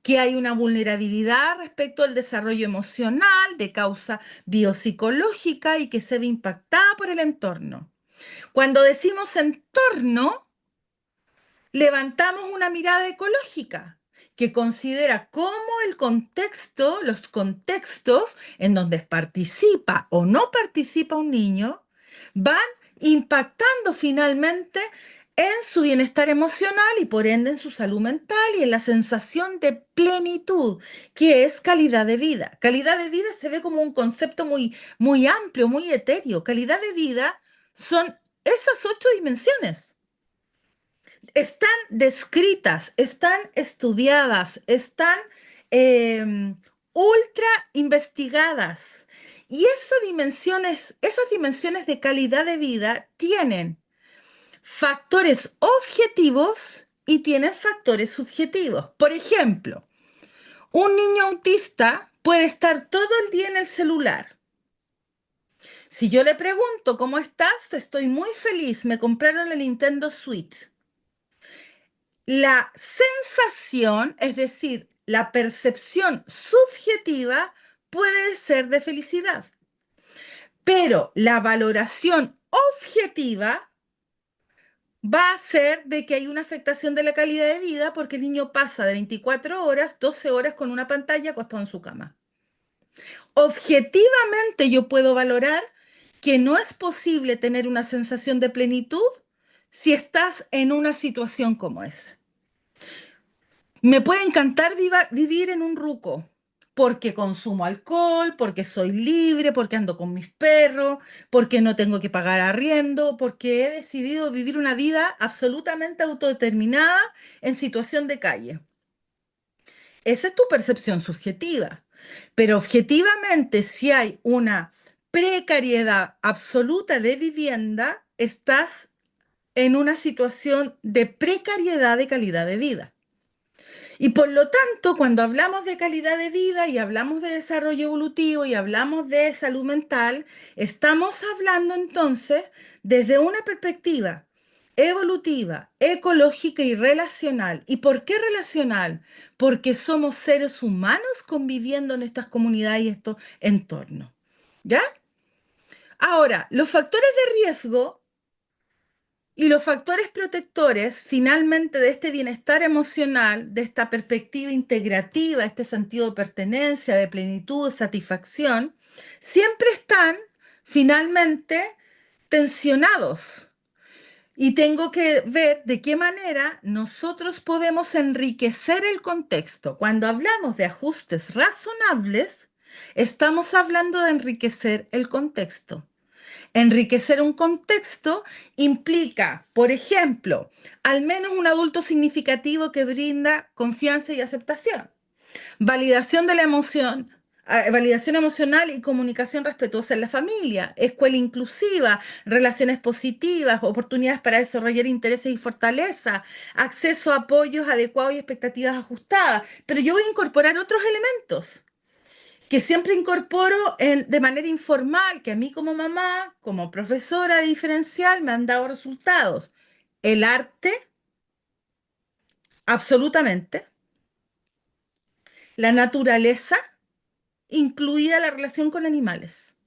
B: que hay una vulnerabilidad respecto al desarrollo emocional de causa biopsicológica y que se ve impactada por el entorno. Cuando decimos entorno, levantamos una mirada ecológica que considera cómo los contextos en donde participa o no participa un niño, van impactando finalmente en su bienestar emocional y por ende en su salud mental y en la sensación de plenitud, que es calidad de vida. Calidad de vida se ve como un concepto muy, muy amplio, muy etéreo. Calidad de vida son esas 8 dimensiones. Están descritas, están estudiadas, están ultra investigadas Y esas dimensiones de calidad de vida tienen factores objetivos y tienen factores subjetivos. Por ejemplo, un niño autista puede estar todo el día en el celular. Si yo le pregunto, ¿cómo estás? Estoy muy feliz, me compraron la Nintendo Switch. La sensación, es decir, la percepción subjetiva puede ser de felicidad, pero la valoración objetiva va a ser de que hay una afectación de la calidad de vida porque el niño pasa de 24 horas, 12 horas con una pantalla acostado en su cama. Objetivamente yo puedo valorar que no es posible tener una sensación de plenitud si estás en una situación como esa. Me puede encantar vivir en un ruco, porque consumo alcohol, porque soy libre, porque ando con mis perros, porque no tengo que pagar arriendo, porque he decidido vivir una vida absolutamente autodeterminada en situación de calle. Esa es tu percepción subjetiva. Pero objetivamente, si hay una precariedad absoluta de vivienda, estás en una situación de precariedad de calidad de vida. Y por lo tanto, cuando hablamos de calidad de vida y hablamos de desarrollo evolutivo y hablamos de salud mental, estamos hablando entonces desde una perspectiva evolutiva, ecológica y relacional. ¿Y por qué relacional? Porque somos seres humanos conviviendo en estas comunidades y estos entornos. ¿Ya? Ahora, los factores de riesgo y los factores protectores, finalmente, de este bienestar emocional, de esta perspectiva integrativa, este sentido de pertenencia, de plenitud, de satisfacción, siempre están, finalmente, tensionados. Y tengo que ver de qué manera nosotros podemos enriquecer el contexto. Cuando hablamos de ajustes razonables, estamos hablando de enriquecer el contexto. Enriquecer un contexto implica, por ejemplo, al menos un adulto significativo que brinda confianza y aceptación, validación de la emoción, validación emocional y comunicación respetuosa en la familia, escuela inclusiva, relaciones positivas, oportunidades para desarrollar intereses y fortaleza, acceso a apoyos adecuados y expectativas ajustadas. Pero yo voy a incorporar otros elementos que siempre incorporo de manera informal, que a mí como mamá, como profesora diferencial, me han dado resultados. El arte, absolutamente. La naturaleza, incluida la relación con animales.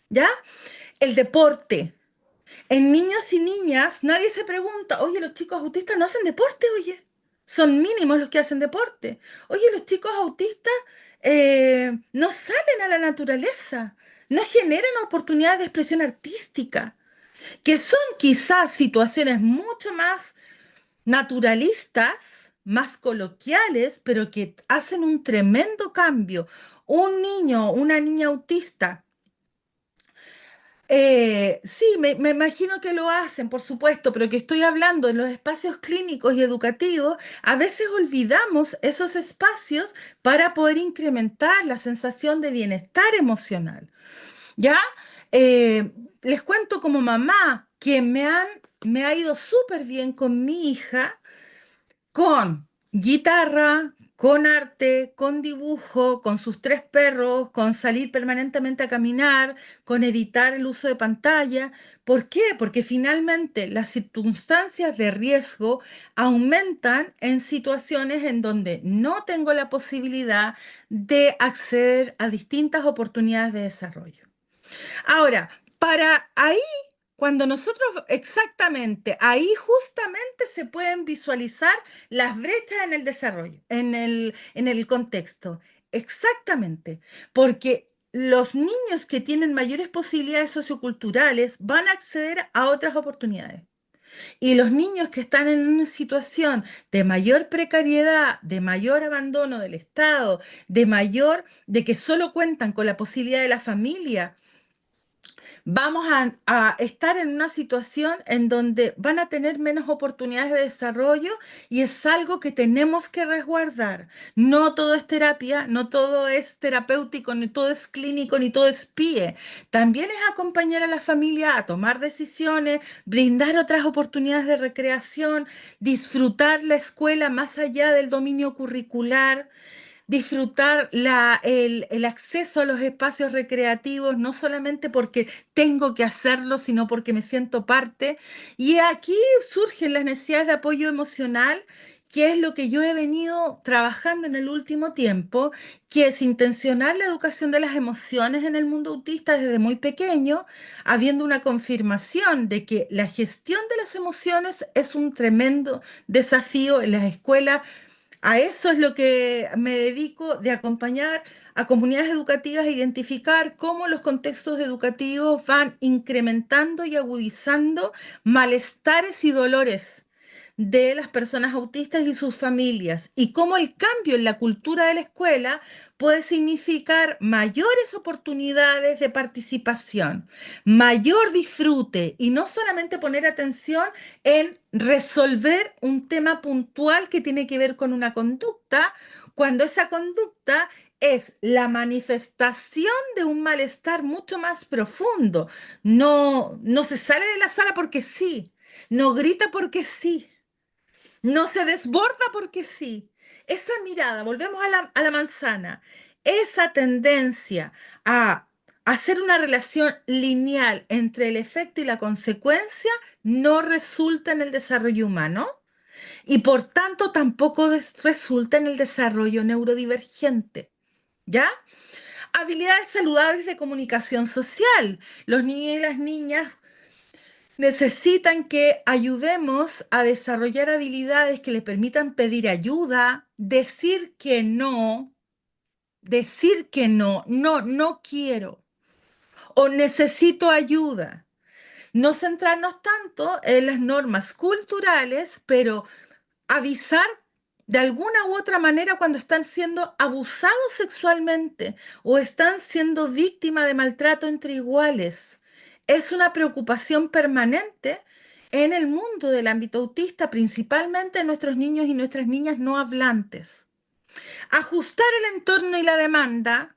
B: ¿Ya? El deporte. En niños y niñas, nadie se pregunta, oye, los chicos autistas no hacen deporte, oye. Son mínimos los que hacen deporte. Oye, los chicos autistas no salen a la naturaleza, no generan oportunidades de expresión artística, que son quizás situaciones mucho más naturalistas, más coloquiales, pero que hacen un tremendo cambio. Un niño, una niña autista sí, me imagino que lo hacen, por supuesto, pero que estoy hablando en los espacios clínicos y educativos, a veces olvidamos esos espacios para poder incrementar la sensación de bienestar emocional. ¿Ya? Les cuento como mamá que me ha ido súper bien con mi hija con guitarra, con arte, con dibujo, con sus tres perros, con salir permanentemente a caminar, con evitar el uso de pantalla. ¿Por qué? Porque finalmente las circunstancias de riesgo aumentan en situaciones en donde no tengo la posibilidad de acceder a distintas oportunidades de desarrollo. Ahora, para ahí, cuando nosotros exactamente, ahí justamente se pueden visualizar las brechas en el desarrollo, en el contexto. Exactamente, porque los niños que tienen mayores posibilidades socioculturales van a acceder a otras oportunidades. Y los niños que están en una situación de mayor precariedad, de mayor abandono del Estado, de que solo cuentan con la posibilidad de la familia, Vamos a estar en una situación en donde van a tener menos oportunidades de desarrollo y es algo que tenemos que resguardar. No todo es terapia, no todo es terapéutico, ni todo es clínico, ni todo es PIE. También es acompañar a la familia a tomar decisiones, brindar otras oportunidades de recreación, disfrutar la escuela más allá del dominio curricular, disfrutar el acceso a los espacios recreativos, no solamente porque tengo que hacerlo, sino porque me siento parte. Y aquí surgen las necesidades de apoyo emocional, que es lo que yo he venido trabajando en el último tiempo, que es intencionar la educación de las emociones en el mundo autista desde muy pequeño, habiendo una confirmación de que la gestión de las emociones es un tremendo desafío en las escuelas. A eso es lo que me dedico, de acompañar a comunidades educativas a identificar cómo los contextos educativos van incrementando y agudizando malestares y dolores de las personas autistas y sus familias, y cómo el cambio en la cultura de la escuela puede significar mayores oportunidades de participación, mayor disfrute, y no solamente poner atención en resolver un tema puntual que tiene que ver con una conducta, cuando esa conducta es la manifestación de un malestar mucho más profundo. No, no se sale de la sala porque sí, no grita porque sí, no se desborda porque sí. Esa mirada, volvemos a la manzana, esa tendencia a hacer una relación lineal entre el efecto y la consecuencia no resulta en el desarrollo humano y por tanto tampoco resulta en el desarrollo neurodivergente. ¿Ya? Habilidades saludables de comunicación social. Los niños y las niñas necesitan que ayudemos a desarrollar habilidades que les permitan pedir ayuda, decir que no, no, no quiero o necesito ayuda. No centrarnos tanto en las normas culturales, pero avisar de alguna u otra manera cuando están siendo abusados sexualmente o están siendo víctimas de maltrato entre iguales. Es una preocupación permanente en el mundo del ámbito autista, principalmente en nuestros niños y nuestras niñas no hablantes. Ajustar el entorno y la demanda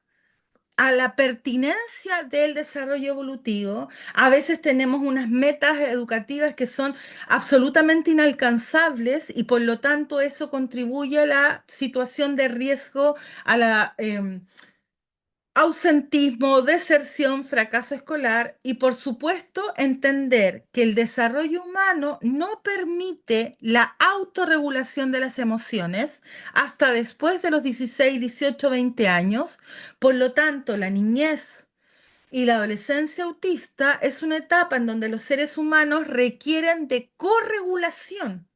B: a la pertinencia del desarrollo evolutivo. A veces tenemos unas metas educativas que son absolutamente inalcanzables y por lo tanto eso contribuye a la situación de riesgo, a la ausentismo, deserción, fracaso escolar y por supuesto entender que el desarrollo humano no permite la autorregulación de las emociones hasta después de los 16, 18, 20 años. Por lo tanto, la niñez y la adolescencia autista es una etapa en donde los seres humanos requieren de corregulación.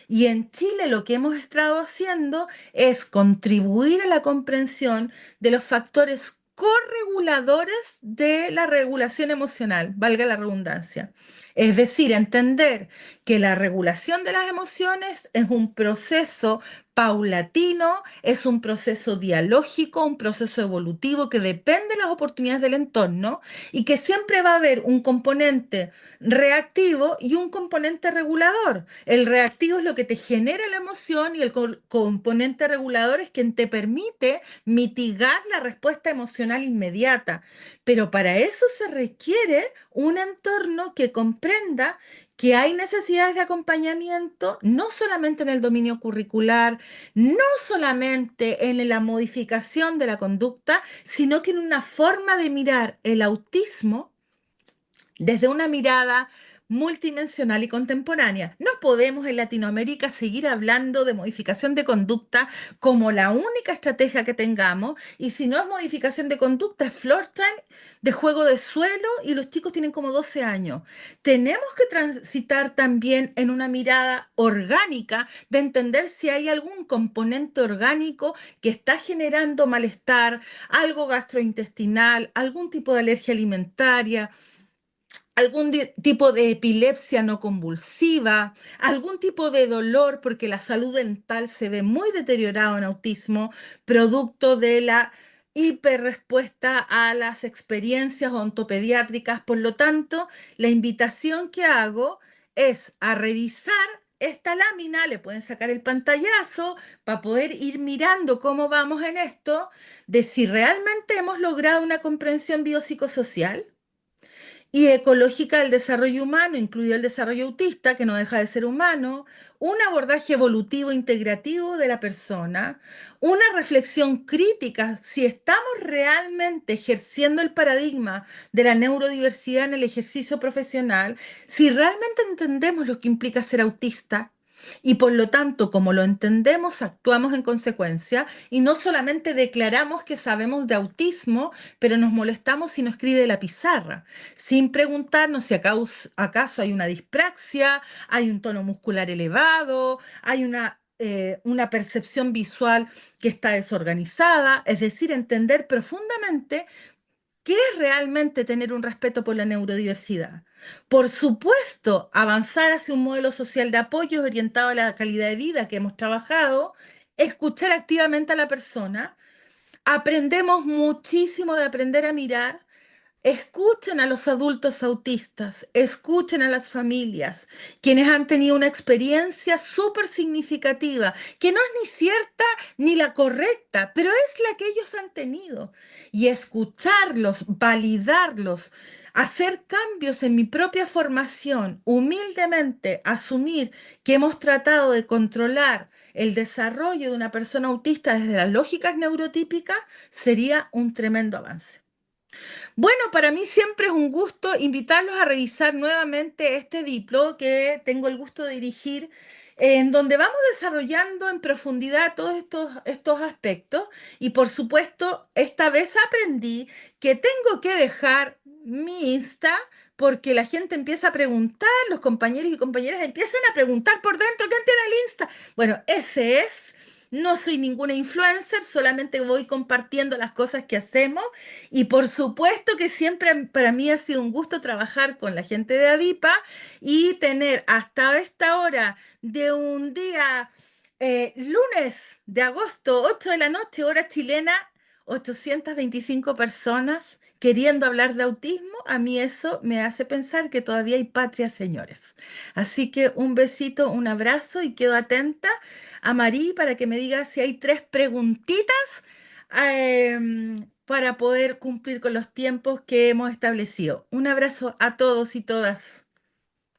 B: Y en Chile lo que hemos estado haciendo es contribuir a la comprensión de los factores correguladores de la regulación emocional, valga la redundancia. Es decir, entender que la regulación de las emociones es un proceso paulatino, es un proceso dialógico, un proceso evolutivo que depende de las oportunidades del entorno y que siempre va a haber un componente reactivo y un componente regulador. El reactivo es lo que te genera la emoción y el componente regulador es quien te permite mitigar la respuesta emocional inmediata. Pero para eso se requiere un entorno que comprenda que hay necesidades de acompañamiento, no solamente en el dominio curricular, no solamente en la modificación de la conducta, sino que en una forma de mirar el autismo desde una mirada multidimensional y contemporánea. No podemos en Latinoamérica seguir hablando de modificación de conducta como la única estrategia que tengamos, y si no es modificación de conducta, es floor time de juego de suelo y los chicos tienen como 12 años. Tenemos que transitar también en una mirada orgánica de entender si hay algún componente orgánico que está generando malestar, algo gastrointestinal, algún tipo de alergia alimentaria, algún tipo de epilepsia no convulsiva, algún tipo de dolor, porque la salud dental se ve muy deteriorada en autismo, producto de la hiperrespuesta a las experiencias ontopediátricas. Por lo tanto, la invitación que hago es a revisar esta lámina, le pueden sacar el pantallazo para poder ir mirando cómo vamos en esto, de si realmente hemos logrado una comprensión biopsicosocial y ecológica del desarrollo humano, incluido el desarrollo autista, que no deja de ser humano, un abordaje evolutivo integrativo de la persona, una reflexión crítica si estamos realmente ejerciendo el paradigma de la neurodiversidad en el ejercicio profesional, si realmente entendemos lo que implica ser autista. Y por lo tanto, como lo entendemos, actuamos en consecuencia y no solamente declaramos que sabemos de autismo, pero nos molestamos si no escribe la pizarra sin preguntarnos si acaso hay una dispraxia, hay un tono muscular elevado, hay una percepción visual que está desorganizada, es decir, entender profundamente qué es realmente tener un respeto por la neurodiversidad. Por supuesto, avanzar hacia un modelo social de apoyo orientado a la calidad de vida que hemos trabajado, escuchar activamente a la persona. Aprendemos muchísimo de aprender a mirar. Escuchen a los adultos autistas, escuchen a las familias, quienes han tenido una experiencia súper significativa, que no es ni cierta ni la correcta, pero es la que ellos han tenido. Y escucharlos, validarlos, hacer cambios en mi propia formación, humildemente asumir que hemos tratado de controlar el desarrollo de una persona autista desde las lógicas neurotípicas, sería un tremendo avance. Bueno, para mí siempre es un gusto invitarlos a revisar nuevamente este diplo que tengo el gusto de dirigir, en donde vamos desarrollando en profundidad todos estos aspectos. Y por supuesto, esta vez aprendí que tengo que dejar mi Insta porque la gente empieza a preguntar, los compañeros y compañeras empiezan a preguntar por dentro, ¿quién tiene el Insta? Bueno, ese es. No soy ninguna influencer, solamente voy compartiendo las cosas que hacemos y por supuesto que siempre para mí ha sido un gusto trabajar con la gente de Adipa y tener hasta esta hora de un día lunes de agosto, 8 de la noche, hora chilena, 825 personas queriendo hablar de autismo. A mí eso me hace pensar que todavía hay patria, señores. Así que un besito, un abrazo y quedo atenta a Marí para que me diga si hay tres preguntitas para poder cumplir con los tiempos que hemos establecido. Un abrazo a todos y todas.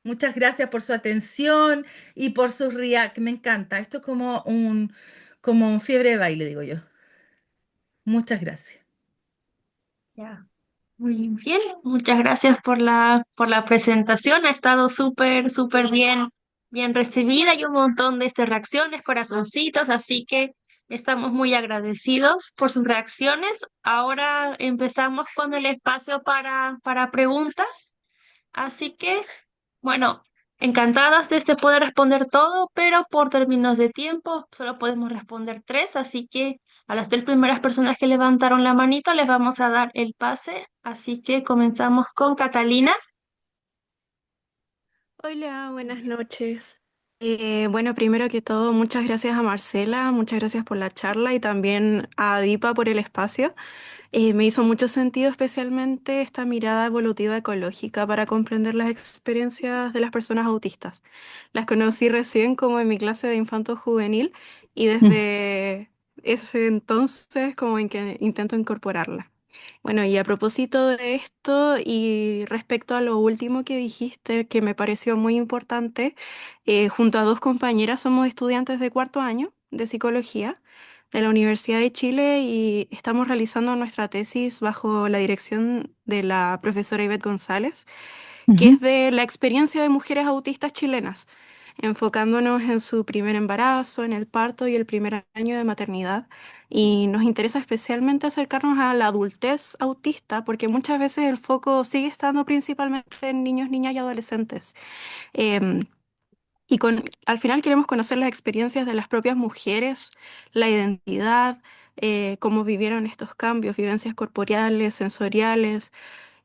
B: Muchas gracias por su atención y por sus react. Me encanta. Esto es como un fiebre de baile, digo yo. Muchas gracias.
A: Ya. Muy bien, muchas gracias por la presentación. Ha estado súper, súper bien, bien recibida y un montón de reacciones, corazoncitos, así que estamos muy agradecidos por sus reacciones. Ahora empezamos con el espacio para preguntas, así que, bueno, encantadas de poder responder todo, pero por términos de tiempo solo podemos responder tres, así que a las tres primeras personas que levantaron la manito les vamos a dar el pase, así que comenzamos con Catalina.
C: Hola, buenas noches. Bueno, primero que todo, muchas gracias a Marcela, muchas gracias por la charla y también a Adipa por el espacio. Me hizo mucho sentido especialmente esta mirada evolutiva ecológica para comprender las experiencias de las personas autistas. Las conocí recién como en mi clase de infanto juvenil y desde ese entonces como en que intento incorporarlas. Bueno, y a propósito de esto y respecto a lo último que dijiste, que me pareció muy importante, junto a dos compañeras somos estudiantes de cuarto año de psicología de la Universidad de Chile y estamos realizando nuestra tesis bajo la dirección de la profesora Ivette González, que es
B: Ujú.
C: de la experiencia de mujeres autistas chilenas, enfocándonos en su primer embarazo, en el parto y el primer año de maternidad. Y nos interesa especialmente acercarnos a la adultez autista, porque muchas veces el foco sigue estando principalmente en niños, niñas y adolescentes. Em, Al final queremos conocer las experiencias de las propias mujeres, la identidad, cómo vivieron estos cambios, vivencias corporales, sensoriales,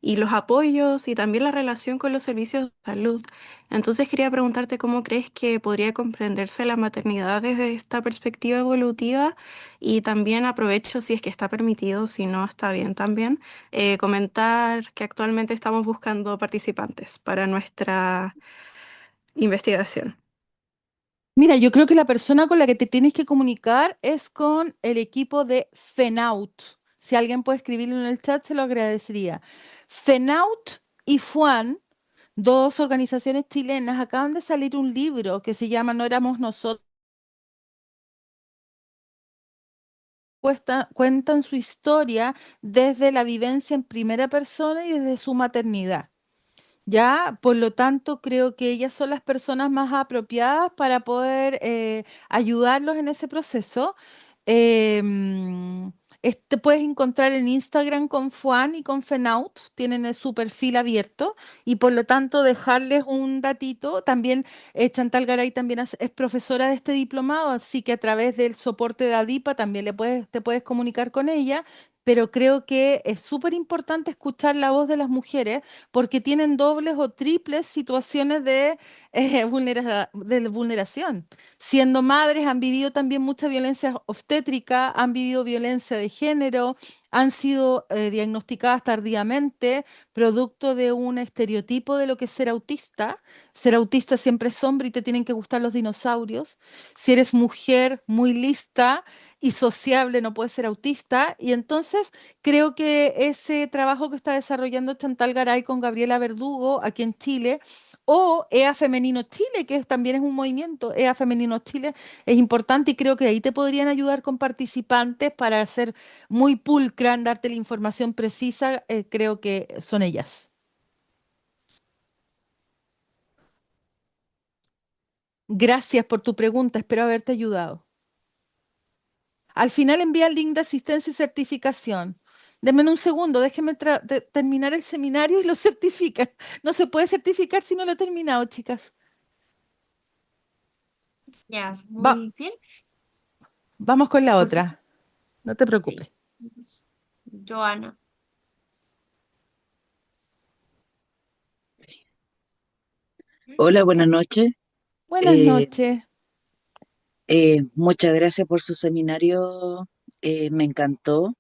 C: y los apoyos y también la relación con los servicios de salud. Entonces quería preguntarte cómo crees que podría comprenderse la maternidad desde esta perspectiva evolutiva y también aprovecho si es que está permitido, si no está bien también, comentar que actualmente estamos buscando participantes para nuestra investigación.
B: Mira, yo creo que la persona con la que te tienes que comunicar es con el equipo de FENAUT. Si alguien puede escribirlo en el chat, se lo agradecería. FENAUT y FUAN, dos organizaciones chilenas, acaban de salir un libro que se llama No éramos nosotros. Cuentan su historia desde la vivencia en primera persona y desde su maternidad. Ya, por lo tanto, creo que ellas son las personas más apropiadas para poder ayudarlos en ese proceso. Este puedes encontrar en Instagram con Fuan y con Fenaut, tienen su perfil abierto y por lo tanto dejarles un datito. También Chantal Garay también es profesora de este diplomado, así que a través del soporte de ADIPA también te puedes comunicar con ella. Pero creo que es súper importante escuchar la voz de las mujeres porque tienen dobles o triples situaciones de, de vulneración. Siendo madres, han vivido también mucha violencia obstétrica, han vivido violencia de género, han sido diagnosticadas tardíamente, producto de un estereotipo de lo que es ser autista. Ser autista siempre es hombre y te tienen que gustar los dinosaurios. Si eres mujer muy lista y sociable, no puedes ser autista. Y entonces creo que ese trabajo que está desarrollando Chantal Garay con Gabriela Verdugo aquí en Chile, o EA Femenino Chile, también es un movimiento, EA Femenino Chile es importante y creo que ahí te podrían ayudar con participantes para ser muy pulcra en darte la información precisa, creo que son ellas. Gracias por tu pregunta, espero haberte ayudado. Al final envía el link de asistencia y certificación. Denme un segundo, déjenme terminar el seminario y lo certifican. No se puede certificar si no lo he terminado, chicas.
A: Ya,
B: Va-
A: muy bien.
B: vamos con la
A: Por favor,
B: otra. No te
A: sí.
B: preocupes.
A: Joana.
D: Hola, buenas noches.
B: Buenas
D: Eh,
B: noches.
D: Muchas gracias por su seminario. Me encantó.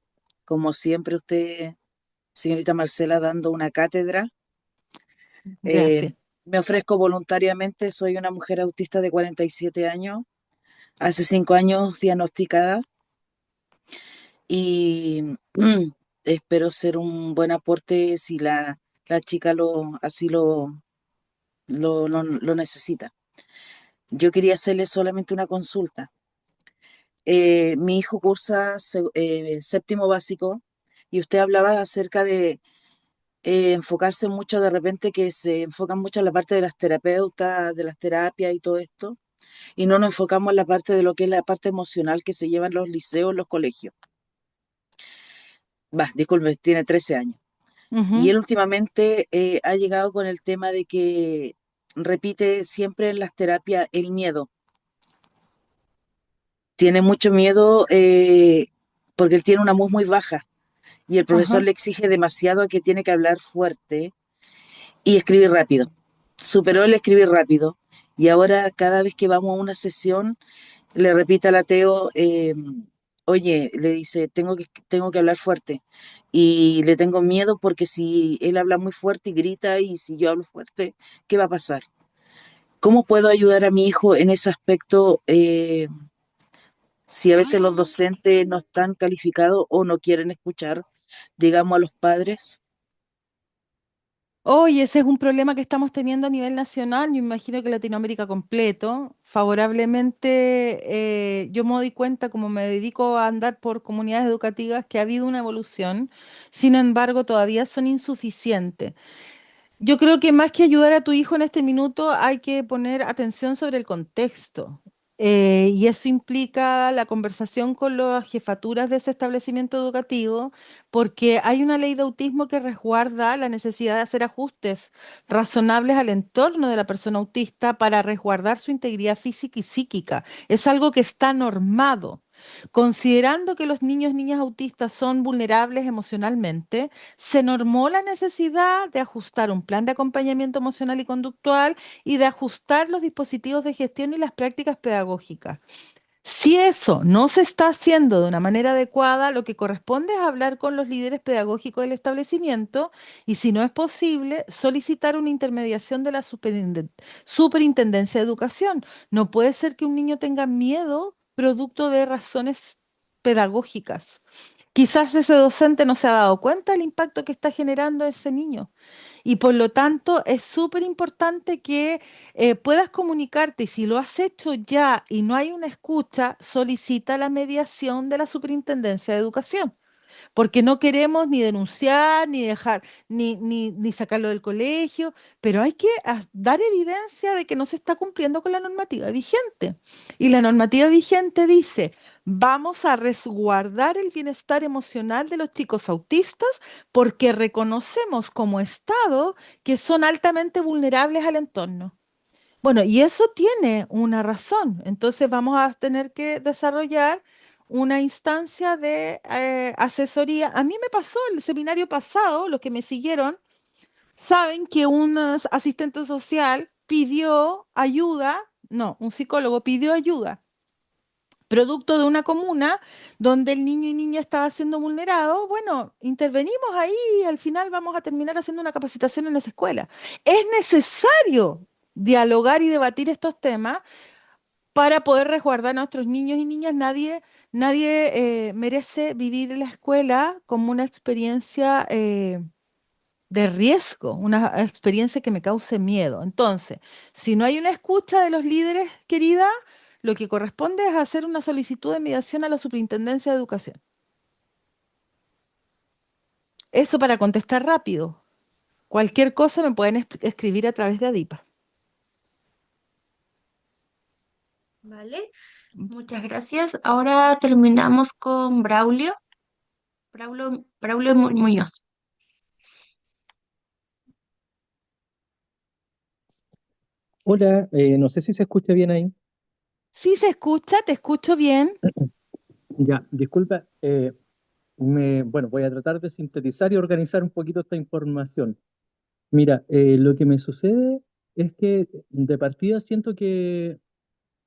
D: Como siempre, usted, señorita Marcela, dando una cátedra.
B: Gracias.
D: Me ofrezco voluntariamente. Soy una mujer autista de 47 años, hace 5 años diagnosticada y espero ser un buen aporte si la chica así lo necesita. Yo quería hacerle solamente una consulta. Mi hijo cursa séptimo básico y usted hablaba acerca de enfocarse mucho, de repente que se enfocan mucho en la parte de las terapeutas, de las terapias y todo esto, y no nos enfocamos en la parte de lo que es la parte emocional que se lleva en los liceos, en los colegios. Va, disculpe, tiene 13 años. Y
B: Ujú,
D: él últimamente ha llegado con el tema de que repite siempre en las terapias el miedo. Tiene mucho miedo porque él tiene una voz muy baja y el profesor
B: ajá.
D: le exige demasiado a que tiene que hablar fuerte y escribir rápido. Superó el escribir rápido y ahora cada vez que vamos a una sesión le repite al ateo, oye, le dice, tengo que hablar fuerte y le tengo miedo porque si él habla muy fuerte y grita y si yo hablo fuerte, ¿qué va a pasar? ¿Cómo puedo ayudar a mi hijo en ese aspecto si a veces los docentes no están calificados o no quieren escuchar, digamos, a los padres?
B: Hoy ese es un problema que estamos teniendo a nivel nacional, yo imagino que Latinoamérica completo. Favorablemente, yo me doy cuenta, como me dedico a andar por comunidades educativas, que ha habido una evolución, sin embargo, todavía son insuficientes. Yo creo que más que ayudar a tu hijo en este minuto, hay que poner atención sobre el contexto. Y eso implica la conversación con las jefaturas de ese establecimiento educativo, porque hay una ley de autismo que resguarda la necesidad de hacer ajustes razonables al entorno de la persona autista para resguardar su integridad física y psíquica. Es algo que está normado. Considerando que los niños y niñas autistas son vulnerables emocionalmente, se normó la necesidad de ajustar un plan de acompañamiento emocional y conductual y de ajustar los dispositivos de gestión y las prácticas pedagógicas. Si eso no se está haciendo de una manera adecuada, lo que corresponde es hablar con los líderes pedagógicos del establecimiento y, si no es posible, solicitar una intermediación de la Superintendencia de Educación. No puede ser que un niño tenga miedo producto de razones pedagógicas. Quizás ese docente no se ha dado cuenta del impacto que está generando ese niño. Y por lo tanto, es súper importante que puedas comunicarte y, si lo has hecho ya y no hay una escucha, solicita la mediación de la Superintendencia de Educación, porque no queremos ni denunciar, ni dejar, ni sacarlo del colegio, pero hay que dar evidencia de que no se está cumpliendo con la normativa vigente. Y la normativa vigente dice: vamos a resguardar el bienestar emocional de los chicos autistas porque reconocemos como Estado que son altamente vulnerables al entorno. Bueno, y eso tiene una razón. Entonces vamos a tener que desarrollar una instancia de asesoría. A mí me pasó el seminario pasado, los que me siguieron saben que un asistente social pidió ayuda, no, un psicólogo pidió ayuda, producto de una comuna donde el niño y niña estaba siendo vulnerado. Bueno, intervenimos ahí y al final vamos a terminar haciendo una capacitación en esa escuela. Es necesario dialogar y debatir estos temas para poder resguardar a nuestros niños y niñas. Nadie merece vivir en la escuela como una experiencia de riesgo, una experiencia que me cause miedo. Entonces, si no hay una escucha de los líderes, querida, lo que corresponde es hacer una solicitud de mediación a la Superintendencia de Educación. Eso para contestar rápido. Cualquier cosa me pueden escribir a través de ADIPA.
A: Vale, muchas gracias. Ahora terminamos con Braulio. Braulio Muñoz.
E: Hola, no sé si se escucha bien ahí.
B: Sí se escucha, te escucho bien.
E: Ya, disculpa, bueno, voy a tratar de sintetizar y organizar un poquito esta información. Mira, lo que me sucede es que de partida siento que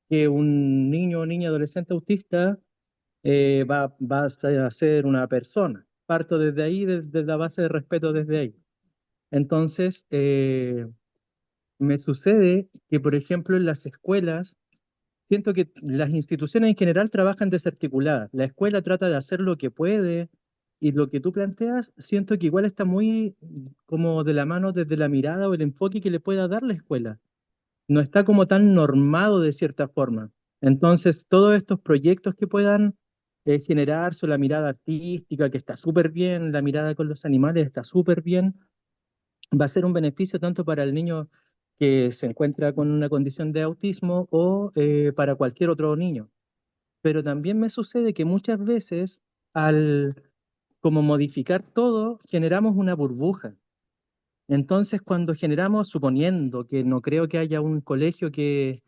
E: un niño o niña adolescente autista va a ser una persona. Parto desde ahí, desde la base de respeto desde ahí. Entonces, me sucede que, por ejemplo, en las escuelas, siento que las instituciones en general trabajan desarticuladas. La escuela trata de hacer lo que puede y lo que tú planteas, siento que igual está muy como de la mano desde la mirada o el enfoque que le pueda dar la escuela. No está como tan normado de cierta forma. Entonces, todos estos proyectos que puedan generarse, o la mirada artística, que está súper bien, la mirada con los animales está súper bien, va a ser un beneficio tanto para el niño que se encuentra con una condición de autismo o para cualquier otro niño. Pero también me sucede que muchas veces al como modificar todo, generamos una burbuja. Entonces, cuando generamos, suponiendo que no creo que haya un colegio que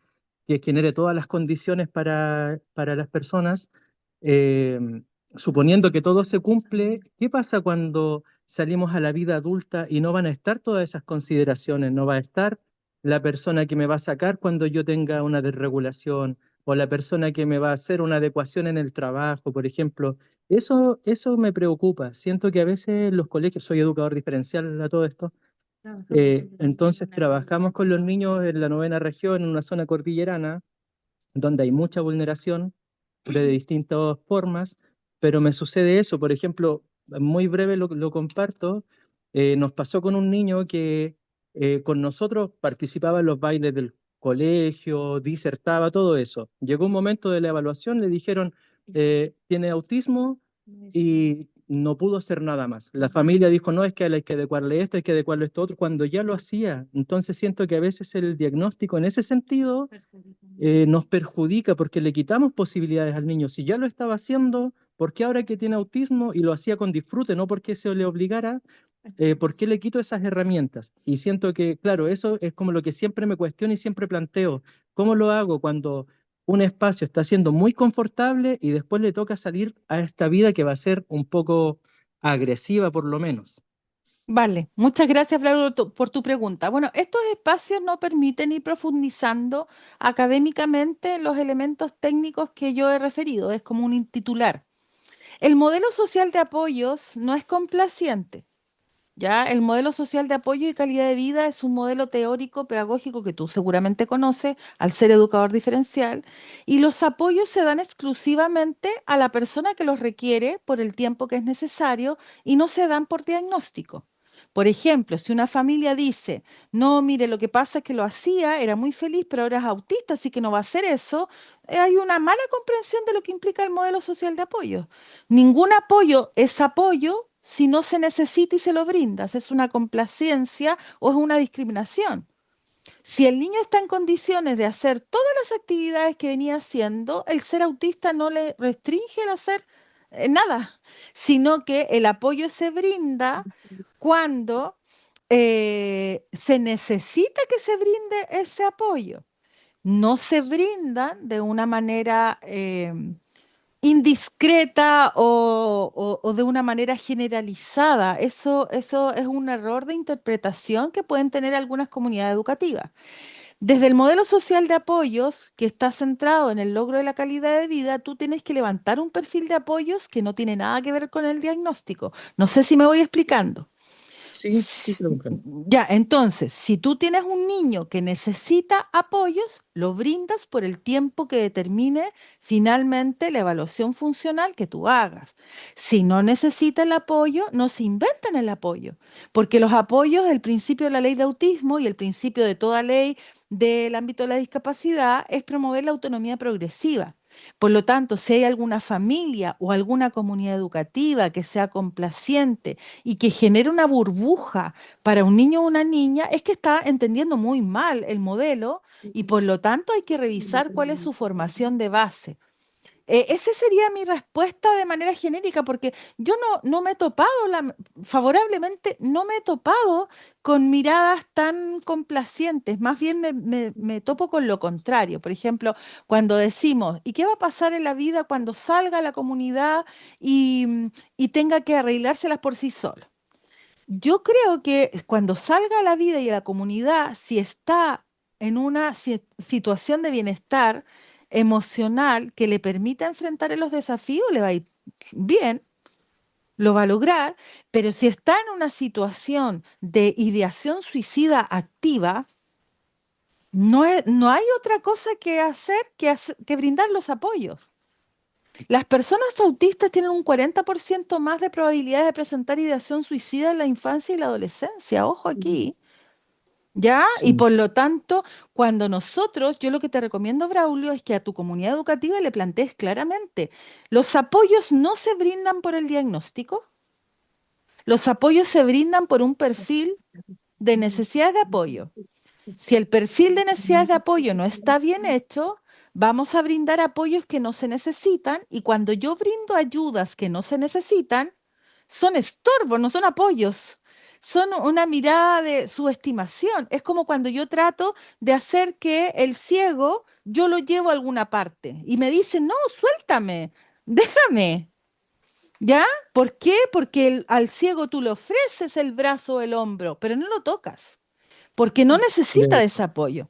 E: genere todas las condiciones para las personas, eh, suponiendo que todo se cumple, ¿qué pasa cuando salimos a la vida adulta y no van a estar todas esas consideraciones? No va a estar la persona que me va a sacar cuando yo tenga una desregulación o la persona que me va a hacer una adecuación en el trabajo, por ejemplo. Eso me preocupa. Siento que a veces los colegios, soy educador diferencial a todo esto, entonces trabajamos con los niños en la novena región, en una zona cordillerana, donde hay mucha vulneración de distintas formas, pero me sucede eso. Por ejemplo, muy breve lo comparto, nos pasó con un niño que con nosotros participaba en los bailes del colegio, disertaba, todo eso. Llegó un momento de la evaluación, le dijeron, tiene autismo y no pudo hacer nada más. La familia dijo, no, es que hay que adecuarle esto, hay que adecuarle esto otro, cuando ya lo hacía. Entonces siento que a veces el diagnóstico en ese sentido nos perjudica porque le quitamos posibilidades al niño. Si ya lo estaba haciendo, ¿por qué ahora que tiene autismo y lo hacía con disfrute, no porque se le obligara? ¿Por qué le quito esas herramientas? Y siento que, claro, eso es como lo que siempre me cuestiono y siempre planteo. ¿Cómo lo hago cuando un espacio está siendo muy confortable y después le toca salir a esta vida que va a ser un poco agresiva por lo menos.
B: Vale, muchas gracias, Flavio, por tu pregunta. Bueno, estos espacios no permiten ir profundizando académicamente los elementos técnicos que yo he referido, es como un titular. El modelo social de apoyos no es complaciente. Ya, el modelo social de apoyo y calidad de vida es un modelo teórico pedagógico que tú seguramente conoces al ser educador diferencial, y los apoyos se dan exclusivamente a la persona que los requiere por el tiempo que es necesario y no se dan por diagnóstico. Por ejemplo, si una familia dice, no, mire, lo que pasa es que lo hacía, era muy feliz, pero ahora es autista, así que no va a hacer eso, hay una mala comprensión de lo que implica el modelo social de apoyo. Ningún apoyo es apoyo si no se necesita y se lo brindas. ¿Es una complacencia o es una discriminación? Si el niño está en condiciones de hacer todas las actividades que venía haciendo, el ser autista no le restringe el hacer nada, sino que el apoyo se brinda cuando se necesita que se brinde ese apoyo. No se brindan de una manera indiscreta o de una manera generalizada. Eso es un error de interpretación que pueden tener algunas comunidades educativas. Desde el modelo social de apoyos, que está centrado en el logro de la calidad de vida, tú tienes que levantar un perfil de apoyos que no tiene nada que ver con el diagnóstico. No sé si me voy explicando.
E: Sí, sí, se lo comprendo.
B: Ya, entonces, si tú tienes un niño que necesita apoyos, lo brindas por el tiempo que determine finalmente la evaluación funcional que tú hagas. Si no necesita el apoyo, no se inventan el apoyo, porque los apoyos, el principio de la ley de autismo y el principio de toda ley del ámbito de la discapacidad es promover la autonomía progresiva. Por lo tanto, si hay alguna familia o alguna comunidad educativa que sea complaciente y que genere una burbuja para un niño o una niña, es que está entendiendo muy mal el modelo y por lo tanto hay que revisar cuál es su formación de base. Esa sería mi respuesta de manera genérica, porque yo no me he topado, favorablemente, no me he topado con miradas tan complacientes, más bien me topo con lo contrario. Por ejemplo, cuando decimos, ¿y qué va a pasar en la vida cuando salga a la comunidad y tenga que arreglárselas por sí solo? Yo creo que cuando salga a la vida y a la comunidad, si está en una situación de bienestar emocional que le permita enfrentar los desafíos, le va a ir bien, lo va a lograr, pero si está en una situación de ideación suicida activa, no hay otra cosa que hacer que brindar los apoyos. Las personas autistas tienen un 40% más de probabilidades de presentar ideación suicida en la infancia y la adolescencia. Ojo aquí. ¿Ya? Y
E: Sí,
B: por lo tanto, cuando nosotros, yo lo que te recomiendo, Braulio, es que a tu comunidad educativa le plantees claramente, los apoyos no se brindan por el diagnóstico, los apoyos se brindan por un perfil de necesidades de apoyo. Si el perfil de necesidades de apoyo no está bien hecho, vamos a brindar apoyos que no se necesitan y cuando yo brindo ayudas que no se necesitan, son estorbos, no son apoyos. Son una mirada de subestimación. Es como cuando yo trato de hacer que el ciego yo lo llevo a alguna parte y me dice, no, suéltame, déjame. ¿Ya? ¿Por qué? Porque al ciego tú le ofreces el brazo o el hombro, pero no lo tocas porque no necesita
E: de-
B: de ese apoyo.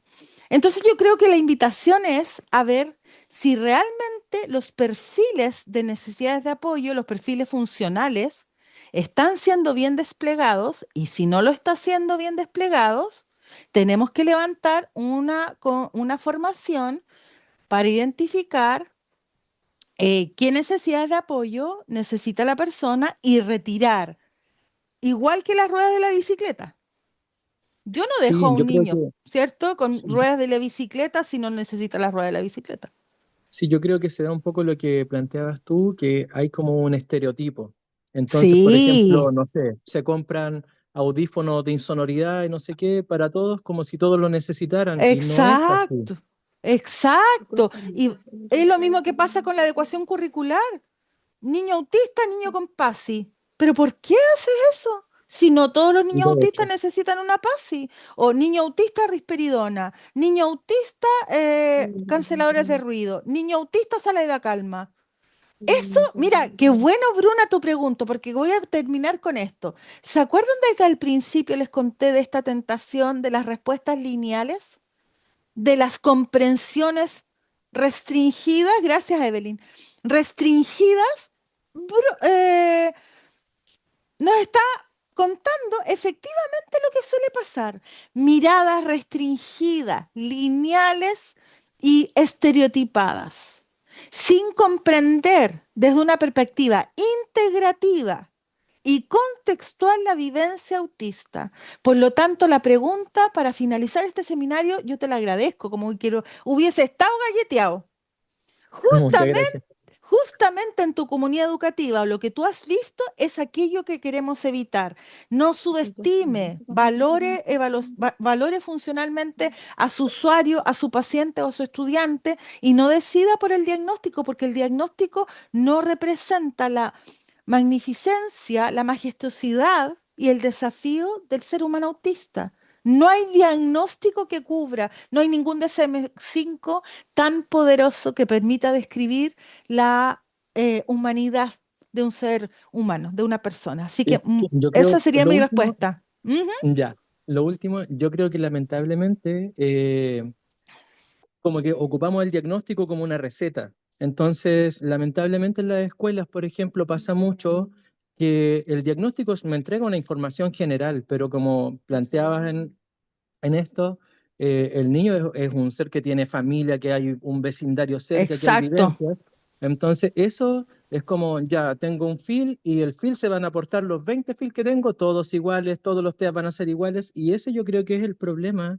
B: Entonces yo creo que la invitación es a ver si realmente los perfiles de necesidades de apoyo, los perfiles funcionales, están siendo bien desplegados y si no lo está siendo bien desplegados, tenemos que levantar una formación para identificar qué necesidades de apoyo necesita la persona y retirar, igual que las ruedas de la bicicleta. Yo no dejo a
E: sí,
B: un
E: yo creo
B: niño,
E: que
B: ¿cierto? Con
E: sí,
B: ruedas de la bicicleta si no necesita las ruedas de la bicicleta.
E: sí, yo creo que se da un poco lo que planteabas tú, que hay como un estereotipo. Entonces, por ejemplo,
B: Sí,
E: no sé, se compran audífonos de insonoridad y no sé qué para todos como si todos lo necesitaran y no es así.
B: exacto, exacto. Y es lo mismo que pasa con la adecuación curricular. Niño autista, niño con PASI. ¿Pero por qué haces eso? Si no todos los niños
E: De
B: autistas
E: hecho.
B: necesitan una PASI, o niño autista risperidona, niño autista canceladores de ruido, niño autista sala de la calma. Eso, mira, qué bueno, Bruna, tu pregunta, porque voy a terminar con esto. ¿Se acuerdan de que al principio les conté de esta tentación de las respuestas lineales? De las comprensiones restringidas, gracias, Evelyn, restringidas, nos está contando efectivamente lo que suele pasar. Miradas restringidas, lineales y estereotipadas, sin comprender desde una perspectiva integrativa y contextual la vivencia autista. Por lo tanto, la pregunta para finalizar este seminario, yo te la agradezco, como quiero, hubiese estado galleteado.
E: Muchas
B: Justamente
E: gracias.
B: Justamente en tu comunidad educativa, lo que tú has visto es aquello que queremos evitar. No subestime, valore funcionalmente a su usuario, a su paciente o a su estudiante y no decida por el diagnóstico, porque el diagnóstico no representa la magnificencia, la majestuosidad y el desafío del ser humano autista. No hay diagnóstico que cubra, no hay ningún DSM-5 tan poderoso que permita describir la humanidad de un ser humano, de una persona. Así que
E: Yo
B: esa
E: creo,
B: sería
E: lo
B: mi
E: último,
B: respuesta. Ujú.
E: ya, lo último, yo creo que lamentablemente como que ocupamos el diagnóstico como una receta. Entonces, lamentablemente en las escuelas, por ejemplo, pasa mucho que el diagnóstico me entrega una información general, pero como planteabas en esto, el niño es un ser que tiene familia, que hay un vecindario cerca, que hay
B: Exacto,
E: vivencias. Entonces, eso es como, ya, tengo un fil y el fil se van a aportar los 20 fil que tengo, todos iguales, todos los teas van a ser iguales, y ese yo creo que es el problema,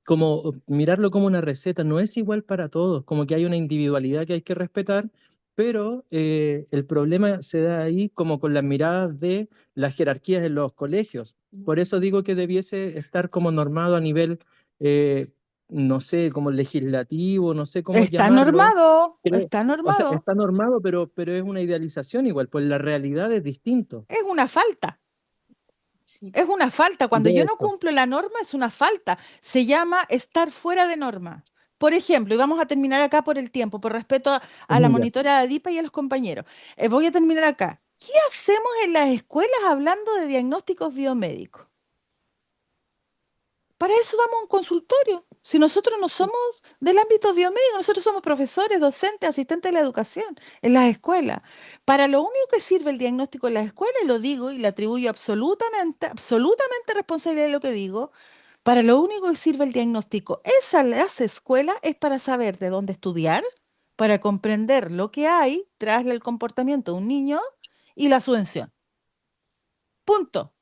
E: como mirarlo como una receta, no es igual para todos, como que hay una individualidad que hay que respetar, pero el problema se da ahí como con las miradas de las jerarquías en los colegios. Por eso digo que debiese estar como normado a nivel, eh, no sé, como legislativo, no sé cómo llamarlo.
B: está
E: O sea,
B: normado.
E: está normado, pero es una idealización igual, pues la realidad es distinto.
B: Es una falta. Es una falta. Cuando
E: De
B: yo no
E: hecho,
B: cumplo la norma, es una falta. Se llama estar fuera de norma. Por ejemplo, y vamos a terminar acá por el tiempo, por respeto a la
E: ya.
B: monitora Adipa y a los compañeros. Voy a terminar acá. ¿Qué hacemos en las escuelas hablando de diagnósticos biomédicos? Para eso vamos a un consultorio. Si nosotros no somos del ámbito biomédico, nosotros somos profesores, docentes, asistentes de la educación en las escuelas. Para lo único que sirve el diagnóstico en las escuelas, y lo digo y le atribuyo absolutamente, absolutamente responsabilidad de lo que digo, para lo único que sirve el diagnóstico las escuelas es para saber de dónde estudiar, para comprender lo que hay tras el comportamiento de un niño y la subvención. Punto.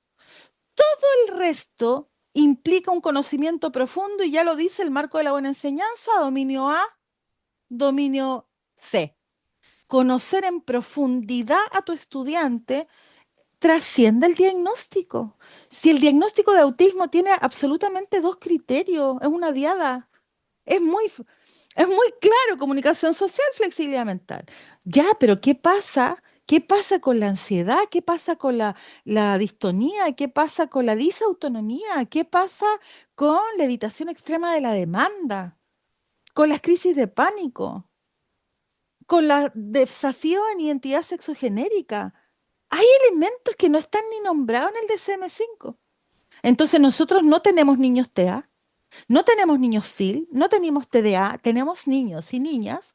B: El resto implica un conocimiento profundo y ya lo dice el marco de la buena enseñanza, dominio A, dominio C. Conocer en profundidad a tu estudiante trasciende el diagnóstico. Si el diagnóstico de autismo tiene absolutamente dos criterios, es una diada, es muy, es muy claro, comunicación social, flexibilidad mental. Ya, pero ¿qué pasa? ¿Qué pasa con la ansiedad? ¿Qué pasa con la distonía? ¿Qué pasa con la disautonomía? ¿Qué pasa con la evitación extrema de la demanda? ¿Con las crisis de pánico? ¿Con los desafíos en identidad sexogenérica? Hay elementos que no están ni nombrados en el DSM-5. Entonces nosotros no tenemos niños TEA, no tenemos niños FIL, no tenemos TDA, tenemos niños y niñas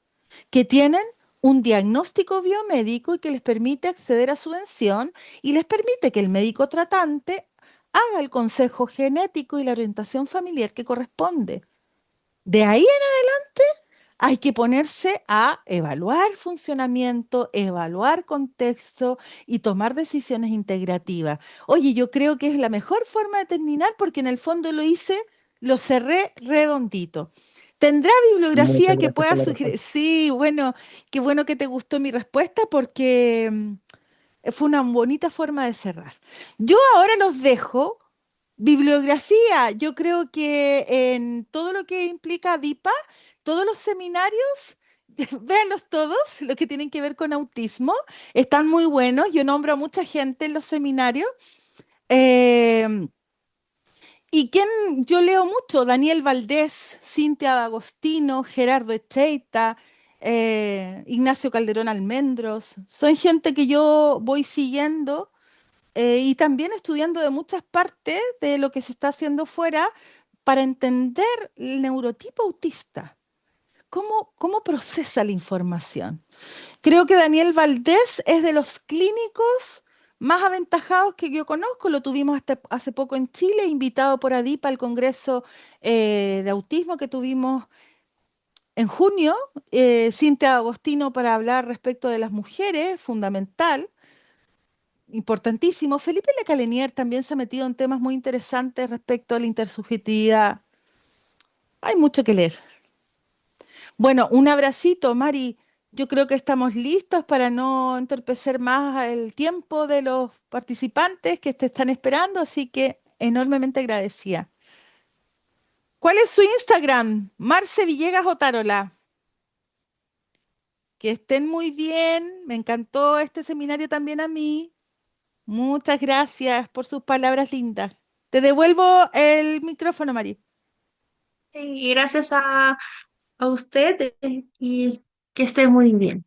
B: que tienen un diagnóstico biomédico y que les permite acceder a subvención y les permite que el médico tratante haga el consejo genético y la orientación familiar que corresponde. De ahí hay que ponerse a evaluar funcionamiento, evaluar contexto y tomar decisiones integrativas. Oye, yo creo que es la mejor forma de terminar porque en el fondo lo cerré redondito. ¿Tendrá bibliografía
E: Muchas
B: que
E: gracias por
B: pueda
E: la
B: sugerir?
E: respuesta.
B: Sí, bueno, qué bueno que te gustó mi respuesta porque fue una bonita forma de cerrar. Yo ahora los dejo. Bibliografía, yo creo que en todo lo que implica DIPA, todos los seminarios, véanlos todos, los que tienen que ver con autismo, están muy buenos. Yo nombro a mucha gente en los seminarios. Eh, ¿Y quién yo leo mucho? Daniel Valdés, Cintia D'Agostino, Gerardo Echeita, Ignacio Calderón Almendros. Son gente que yo voy siguiendo y también estudiando de muchas partes de lo que se está haciendo fuera para entender el neurotipo autista. ¿Cómo procesa la información? Creo que Daniel Valdés es de los clínicos más aventajados que yo conozco. Lo tuvimos hasta hace poco en Chile, invitado por ADIPA al Congreso de Autismo que tuvimos en junio. Cintia Agostino para hablar respecto de las mujeres, fundamental, importantísimo. Felipe Lecalenier también se ha metido en temas muy interesantes respecto a la intersubjetividad. Hay mucho que leer. Bueno, un abracito, Mari. Yo creo que estamos listos para no entorpecer más el tiempo de los participantes que te están esperando, así que enormemente agradecida. ¿Cuál es su Instagram? Marce Villegas Otárola. Que estén muy bien. Me encantó este seminario también a mí. Muchas gracias por sus palabras lindas. Te devuelvo el micrófono, Mari.
A: Sí, gracias a usted y que esté muy bien.